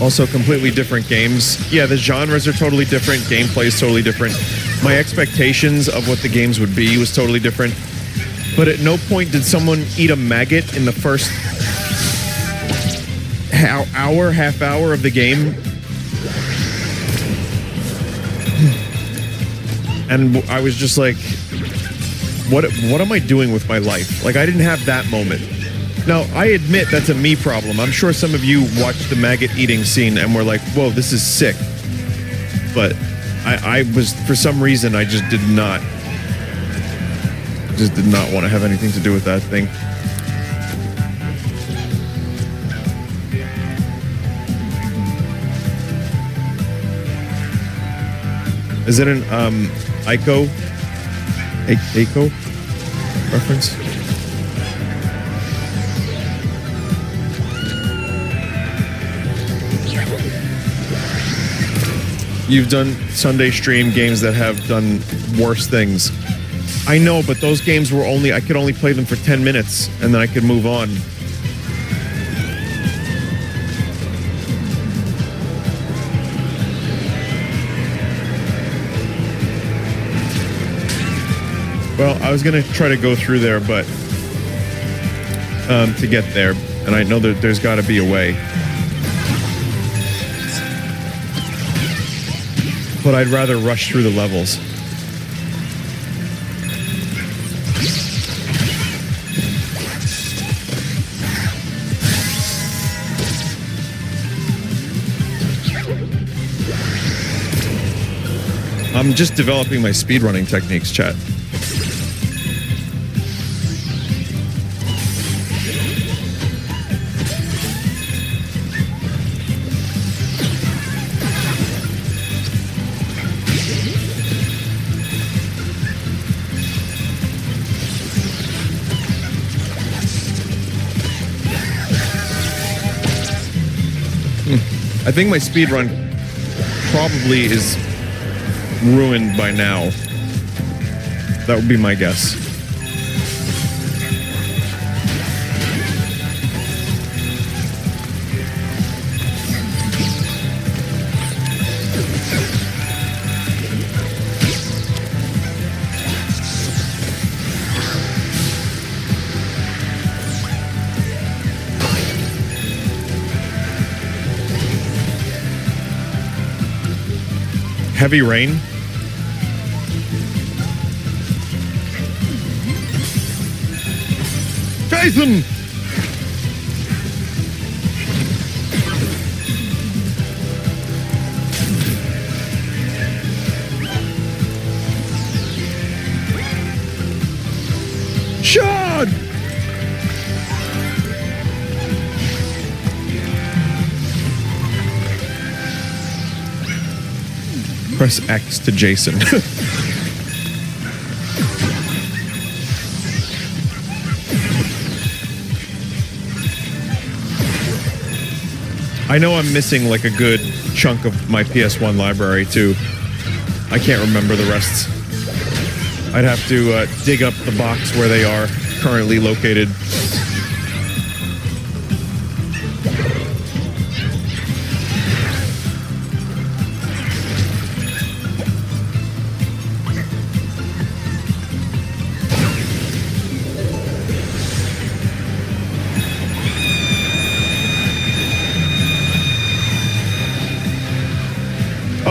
Also, completely different games. Yeah, the genres are totally different. Gameplay is totally different. My expectations of what the games would be was totally different. But at no point did someone eat a maggot in the first half hour of the game. And I was just like, what am I doing with my life? Like, I didn't have that moment. Now, I admit that's a me problem. I'm sure some of you watched the maggot eating scene and were like, whoa, this is sick. But I was, for some reason, I just did not want to have anything to do with that thing. Is it an Aiko reference? You've done Sunday stream games that have done worse things. I know, but those games were I could only play them for 10 minutes and then I could move on. Well, I was gonna try to go through there, but to get there, and I know that there's gotta be a way. But I'd rather rush through the levels. I'm just developing my speedrunning techniques, chat. I think my speedrun probably is ruined by now. That would be my guess. Heavy rain. Jason! Sean! Press X to Jason. I know I'm missing like a good chunk of my PS1 library too. I can't remember the rest. I'd have to dig up the box where they are currently located.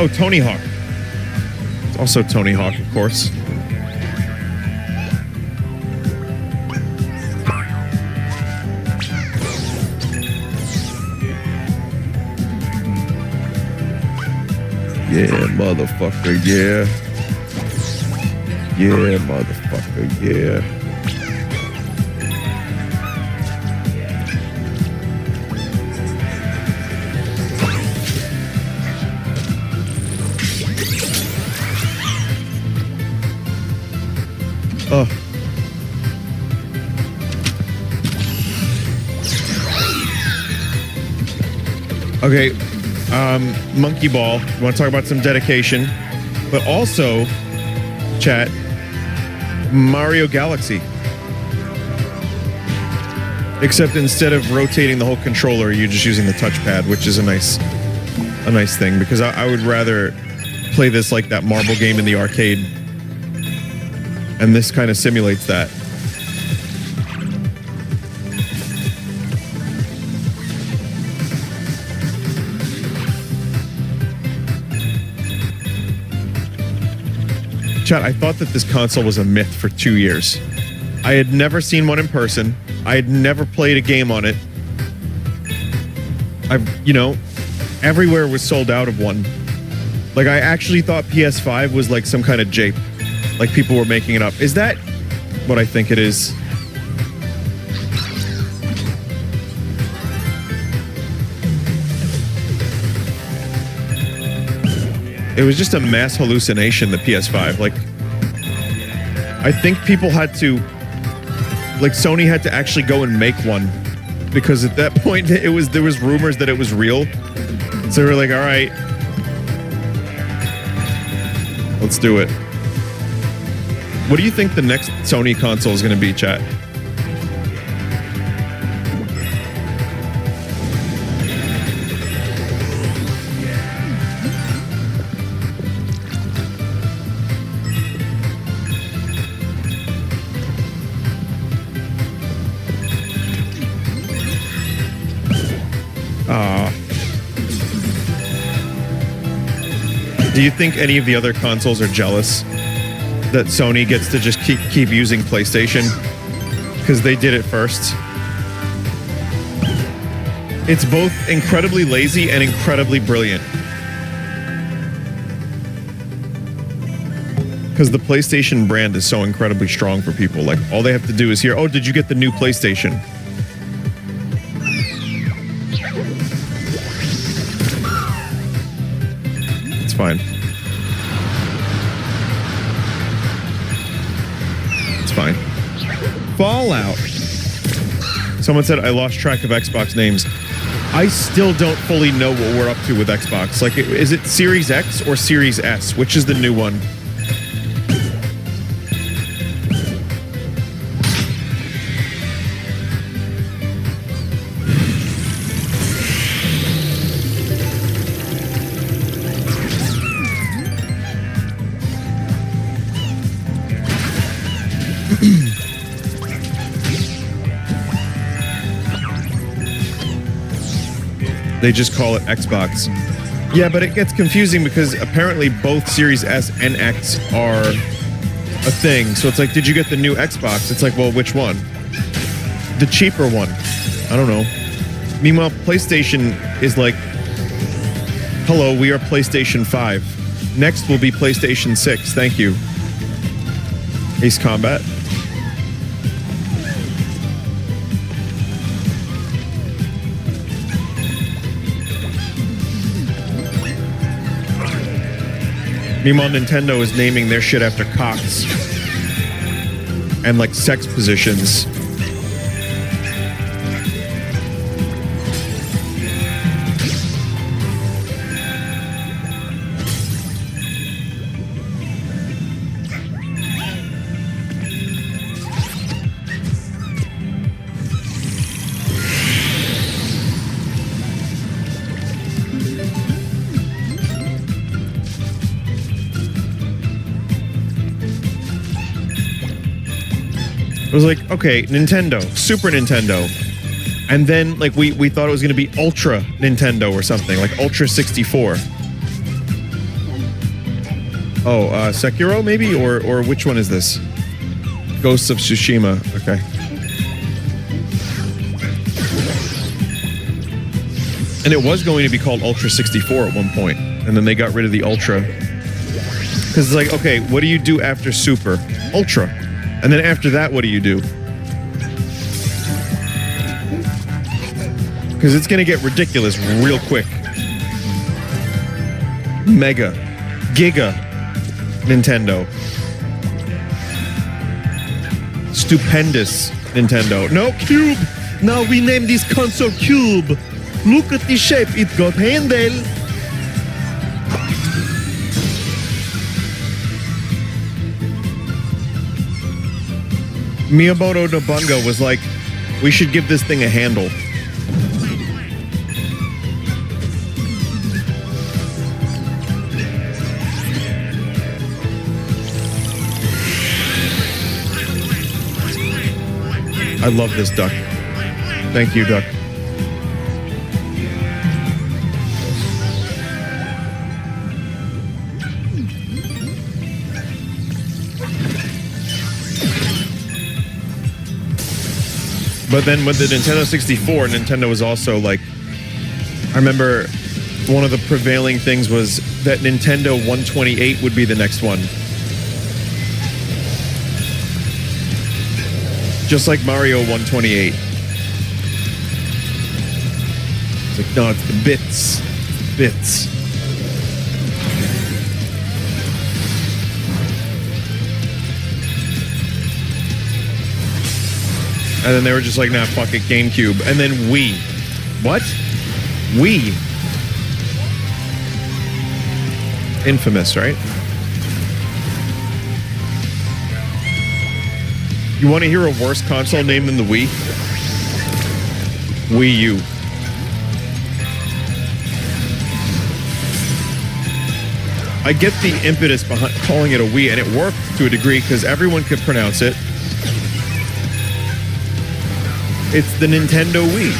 Oh, Tony Hawk. Also Tony Hawk, of course. Yeah, motherfucker, yeah. Yeah, motherfucker, yeah. Oh. Okay, Monkey Ball. You want to talk about some dedication, but also, chat, Mario Galaxy. Except instead of rotating the whole controller, you're just using the touchpad, which is a nice thing, because I would rather play this like that marble game in the arcade. And this kind of simulates that. Chat, I thought that this console was a myth for 2 years. I had never seen one in person. I had never played a game on it. Everywhere was sold out of one. Like, I actually thought PS5 was like some kind of jape. Like, people were making it up. Is that what I think it is? It was just a mass hallucination, the PS5. Like, I think people had to... Like, Sony had to actually go and make one. Because at that point, there was rumors that it was real. So we were like, all right. Let's do it. What do you think the next Sony console is going to be, chat? Do you think any of the other consoles are jealous that Sony gets to just keep using PlayStation? Because they did it first. It's both incredibly lazy and incredibly brilliant. Because the PlayStation brand is so incredibly strong for people. Like, all they have to do is hear, oh, did you get the new PlayStation? It's fine. It's fine. Fallout. Someone said I lost track of Xbox names. I still don't fully know what we're up to with Xbox. Like, is it Series X or Series S? Which is the new one? They just call it Xbox. Yeah, but it gets confusing because apparently both Series S and X are a thing. So it's like, did you get the new Xbox? It's like, well, which one? The cheaper one. I don't know. Meanwhile, PlayStation is like, hello, we are PlayStation 5. Next will be PlayStation 6. Thank you. Ace Combat. Meanwhile, Nintendo is naming their shit after cocks and like sex positions. It was like, okay, Nintendo, Super Nintendo. And then, like, we thought it was going to be Ultra Nintendo or something, like Ultra 64. Oh, Sekiro maybe, or which one is this? Ghosts of Tsushima. Okay. And it was going to be called Ultra 64 at one point, and then they got rid of the Ultra. Because it's like, okay, what do you do after Super? Ultra. And then after that, what do you do? Because it's going to get ridiculous real quick. Mega. Giga. Nintendo. Stupendous Nintendo. No, Cube! Now we name this console Cube. Look at the shape, it got handle. Miyamoto Nobunga was like, we should give this thing a handle. I love this duck. Thank you, duck. But then with the Nintendo 64, Nintendo was also like, I remember one of the prevailing things was that Nintendo 128 would be the next one. Just like Mario 128. It's like, no, it's the bits. Bits. And then they were just like, nah, fuck it, GameCube. And then Wii. What? Wii. Infamous, right? You want to hear a worse console name than the Wii? Wii U. I get the impetus behind calling it a Wii, and it worked to a degree because everyone could pronounce it. It's the Nintendo Wii.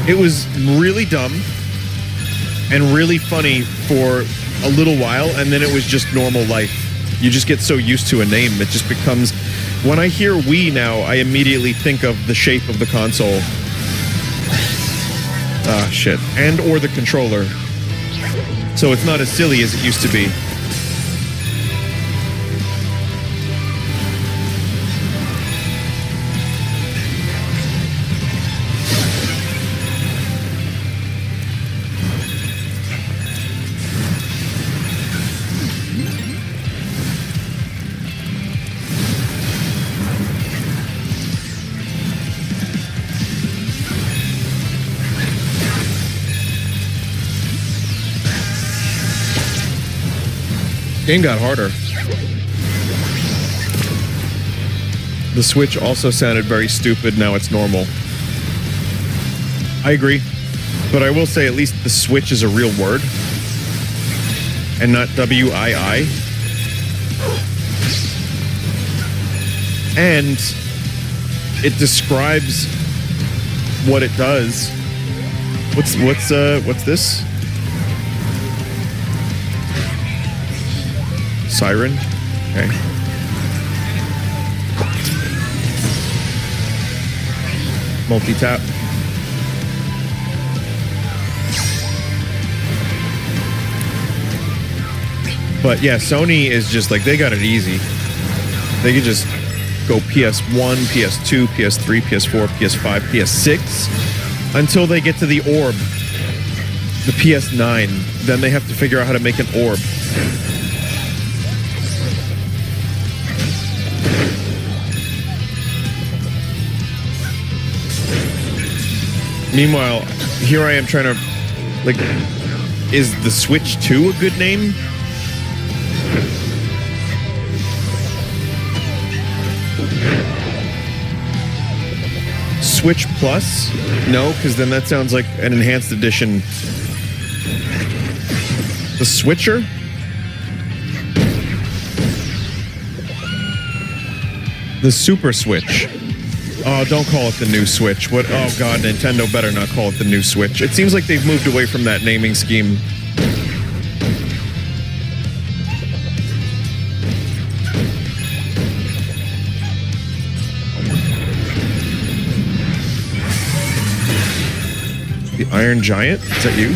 It was really dumb and really funny for a little while, and then it was just normal life. You just get so used to a name, it just becomes... When I hear Wii now, I immediately think of the shape of the console. Ah, shit. And or the controller. So it's not as silly as it used to be. Game got harder. The Switch also sounded very stupid, now it's normal. I agree. But I will say at least the Switch is a real word. And not W-I-I. And it describes what it does. What's this? Siren? Okay. Multi-tap. But yeah, Sony is just like, they got it easy. They could just go PS1, PS2, PS3, PS4, PS5, PS6 until they get to the orb. The PS9. Then they have to figure out how to make an orb. Meanwhile, here I am trying to, like, is the Switch 2 a good name? Switch Plus? No, because then that sounds like an enhanced edition. The Switcher? The Super Switch. Oh, don't call it the new Switch. What? Oh God, Nintendo better not call it the new Switch. It seems like they've moved away from that naming scheme. The Iron Giant? Is that you?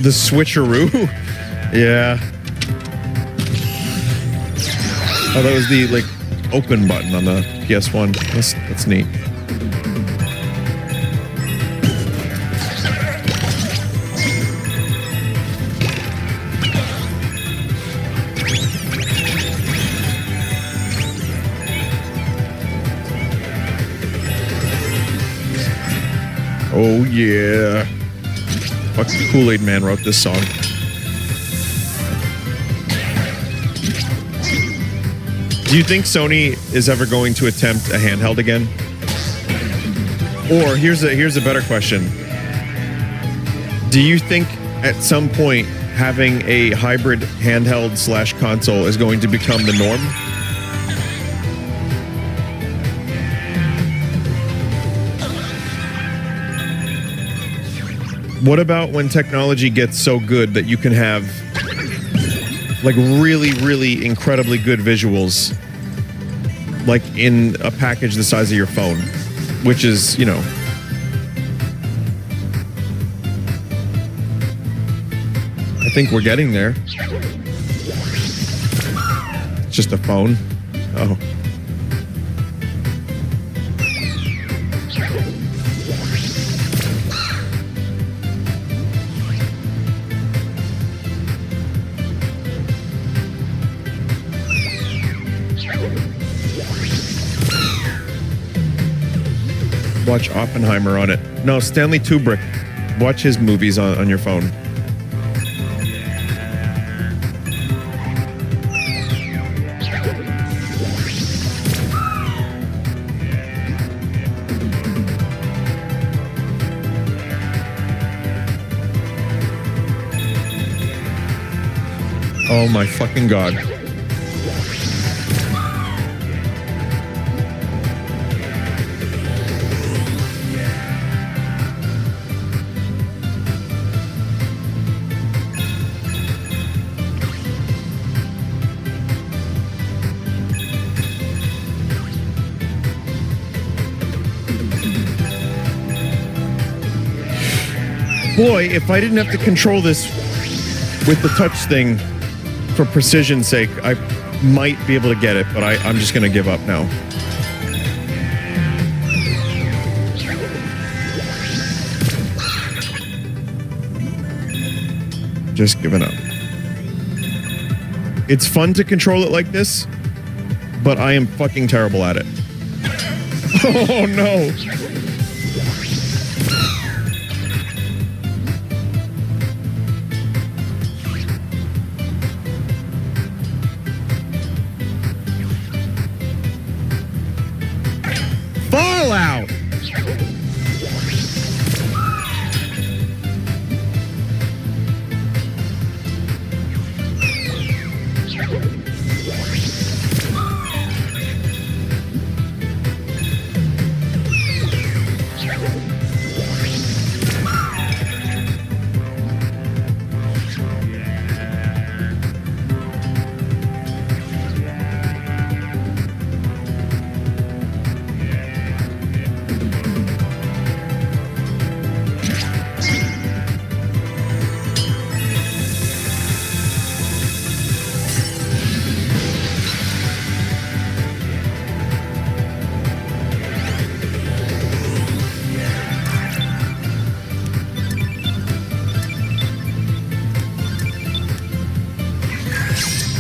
The switcheroo? Yeah. Oh, that was the, like, open button on the PS1. That's neat. Oh, yeah. Fucking Kool-Aid Man wrote this song. Do you think Sony is ever going to attempt a handheld again? Or here's a better question. Do you think at some point having a hybrid handheld / console is going to become the norm? What about when technology gets so good that you can have like really, really incredibly good visuals like in a package the size of your phone, which is, you know, I think we're getting there. It's just a phone. Oh. Watch Oppenheimer on it. No, Stanley Kubrick. Watch his movies on your phone. Oh my fucking God. Boy, if I didn't have to control this with the touch thing for precision's sake, I might be able to get it, but I'm just going to give up now. Just giving up. It's fun to control it like this, but I am fucking terrible at it. Oh no! Fallout!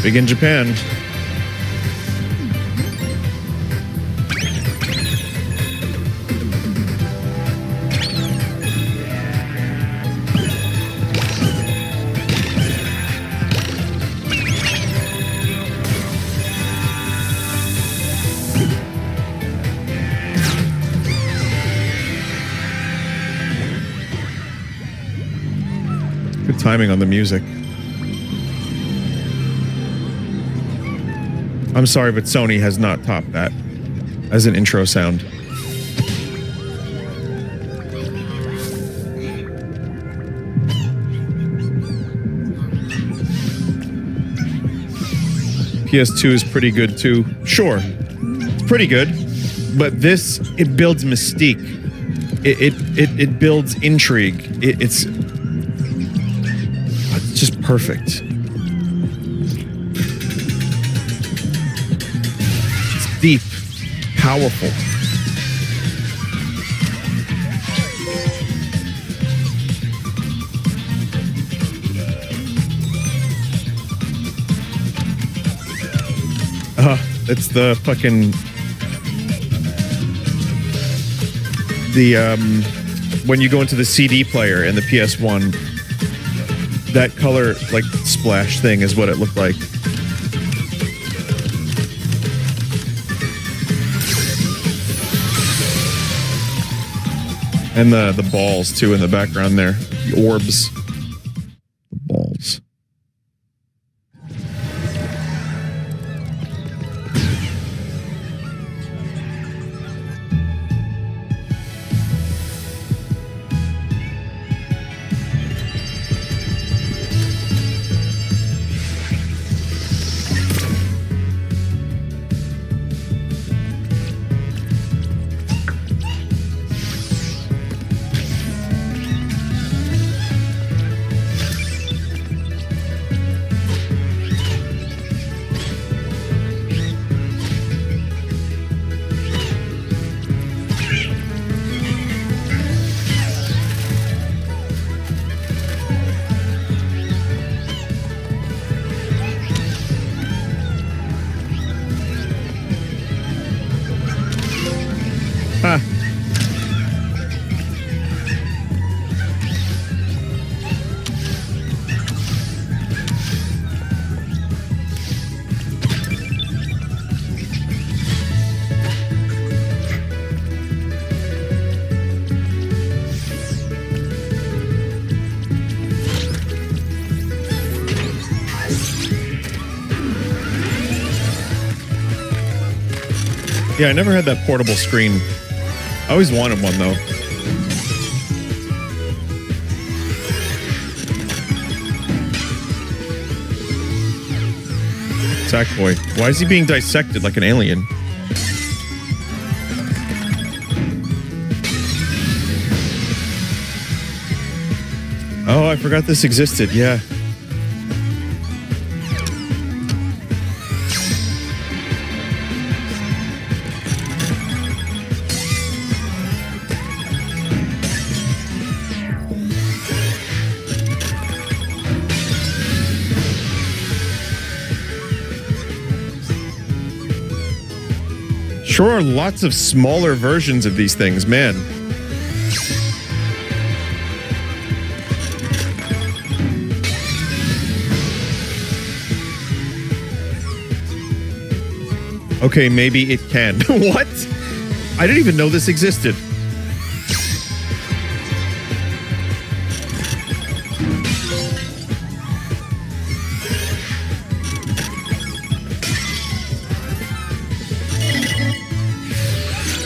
Big in Japan. Good timing on the music. I'm sorry, but Sony has not topped that as an intro sound. PS2 is pretty good too. Sure, it's pretty good, but this, it builds mystique. It builds intrigue. It's just perfect. It's deep, powerful. It's the fucking when you go into the CD player in the PS1, that color like splash thing is what it looked like. And the balls too in the background there, the orbs, the balls. Yeah, I never had that portable screen. I always wanted one, though. Sackboy. Why is he being dissected like an alien? Oh, I forgot this existed. Yeah. Sure are lots of smaller versions of these things, man. Okay, maybe it can. What? I didn't even know this existed.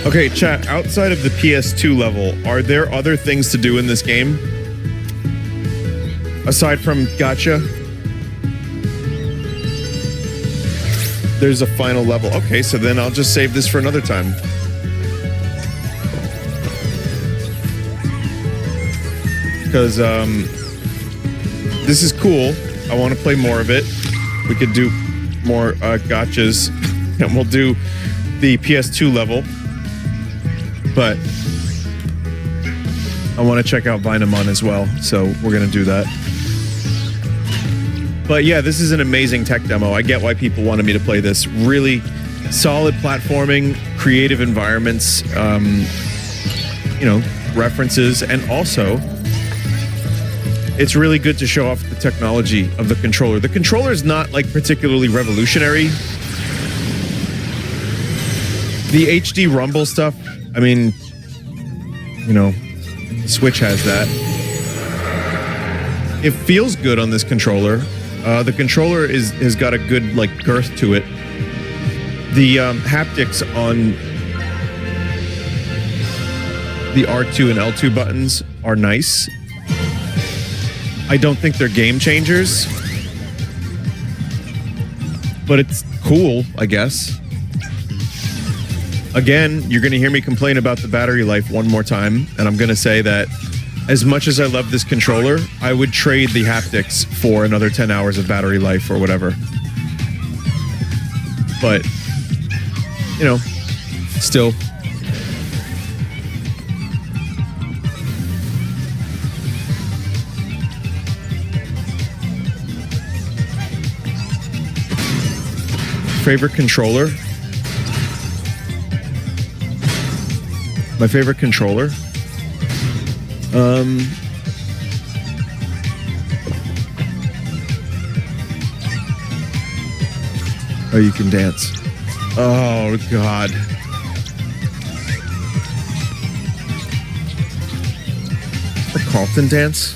Okay, chat, outside of the PS2 level, are there other things to do in this game? Aside from gacha? There's a final level. Okay, so then I'll just save this for another time. Because, this is cool. I want to play more of it. We could do more gachas, and we'll do the PS2 level. But I want to check out Vinemon as well, so we're going to do that. But yeah, this is an amazing tech demo. I get why people wanted me to play this. Really solid platforming, creative environments, you know, references, and also it's really good to show off the technology of the controller. The controller is not like particularly revolutionary. The HD rumble stuff, I mean, you know, Switch has that. it feels good on this controller. The controller has got a good like girth to it. The haptics on the R2 and L2 buttons are nice. I don't think they're game changers, but it's cool, I guess. Again, you're going to hear me complain about the battery life one more time, and I'm going to say that as much as I love this controller, I would trade the haptics for another 10 hours of battery life or whatever. But, you know, still. Favorite controller? My favorite controller? Oh, you can dance. Oh, God. The Carlton dance?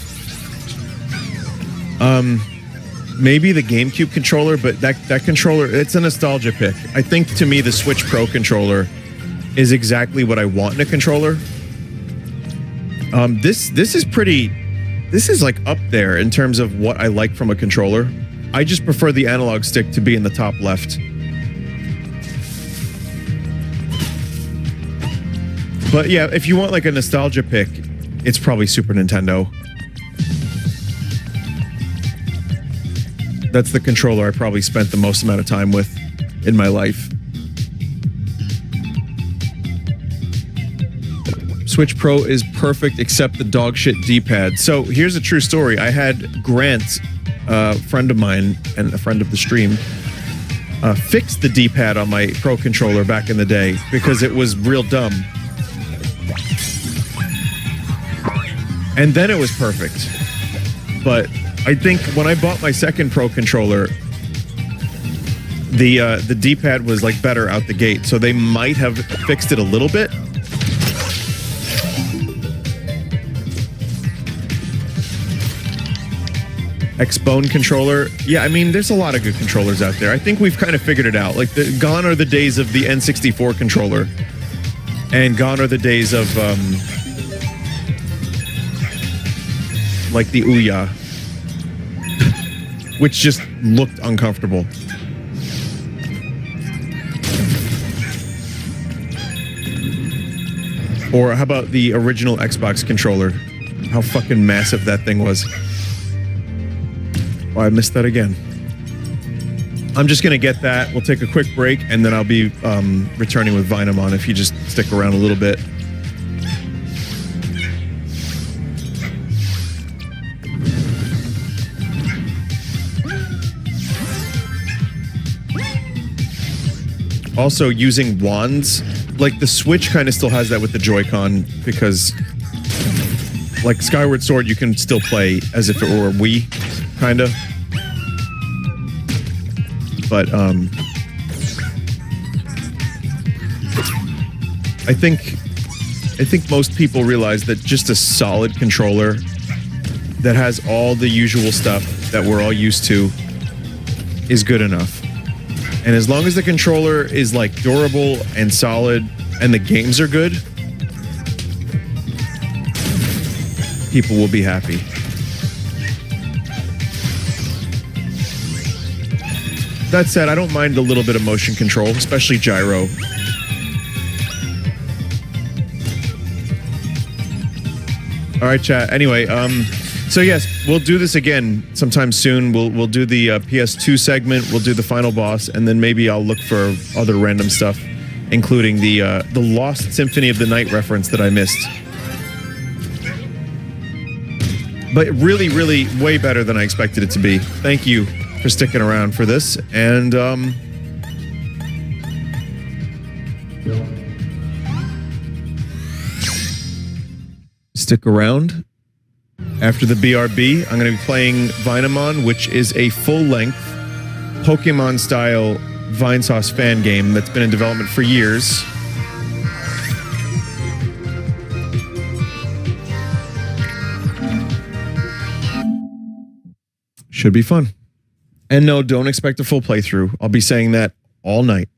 Maybe the GameCube controller, but that controller, it's a nostalgia pick. I think to me the Switch Pro controller is exactly what I want in a controller. This is like up there in terms of what I like from a controller. I just prefer the analog stick to be in the top left. But yeah, if you want like a nostalgia pick, it's probably Super Nintendo. That's the controller I probably spent the most amount of time with in my life. Switch Pro is perfect except the dog shit D-pad. So here's a true story. I had Grant, a friend of mine and a friend of the stream, fix the D-pad on my Pro controller back in the day because it was real dumb. And then it was perfect. But I think when I bought my second Pro controller, the D-pad was like better out the gate, so they might have fixed it a little bit. X-Bone controller. Yeah, I mean, there's a lot of good controllers out there. I think we've kind of figured it out. Like, gone are the days of the N64 controller, and gone are the days of like the Ouya, which just looked uncomfortable. Or how about the original Xbox controller? How fucking massive that thing was. Oh, I missed that again. I'm just gonna get that. We'll take a quick break, and then I'll be returning with Vinemon if you just stick around a little bit. Also, using wands, like the Switch kind of still has that with the Joy-Con, because like Skyward Sword you can still play as if it were a Wii, kind of. But I think most people realize that just a solid controller that has all the usual stuff that we're all used to is good enough. And as long as the controller is like durable and solid and the games are good, people will be happy. That said, I don't mind a little bit of motion control, especially gyro. All right, chat. Anyway, so yes, we'll do this again sometime soon. We'll do the PS2 segment. We'll do the final boss, and then maybe I'll look for other random stuff, including the Lost Symphony of the Night reference that I missed. But really, really way better than I expected it to be. Thank you for sticking around for this, and stick around. After the BRB, I'm going to be playing Vinemon, which is a full-length Pokemon-style Vinesauce fan game that's been in development for years. Should be fun. And no, don't expect a full playthrough. I'll be saying that all night.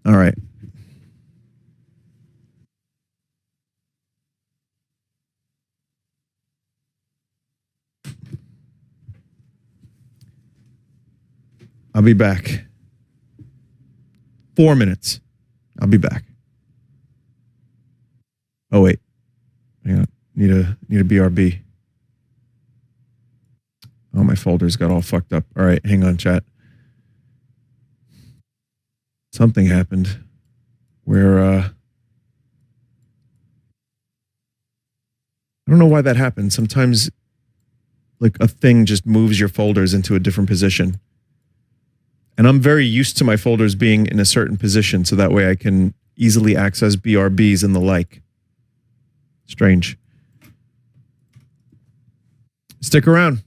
All right. I'll be back. 4 minutes. I'll be back. Oh wait. Hang on. Need a BRB. Oh, my folders got all fucked up. All right, hang on, chat. Something happened where I don't know why that happens. Sometimes like a thing just moves your folders into a different position. And I'm very used to my folders being in a certain position so that way I can easily access BRBs and the like. Strange. Stick around.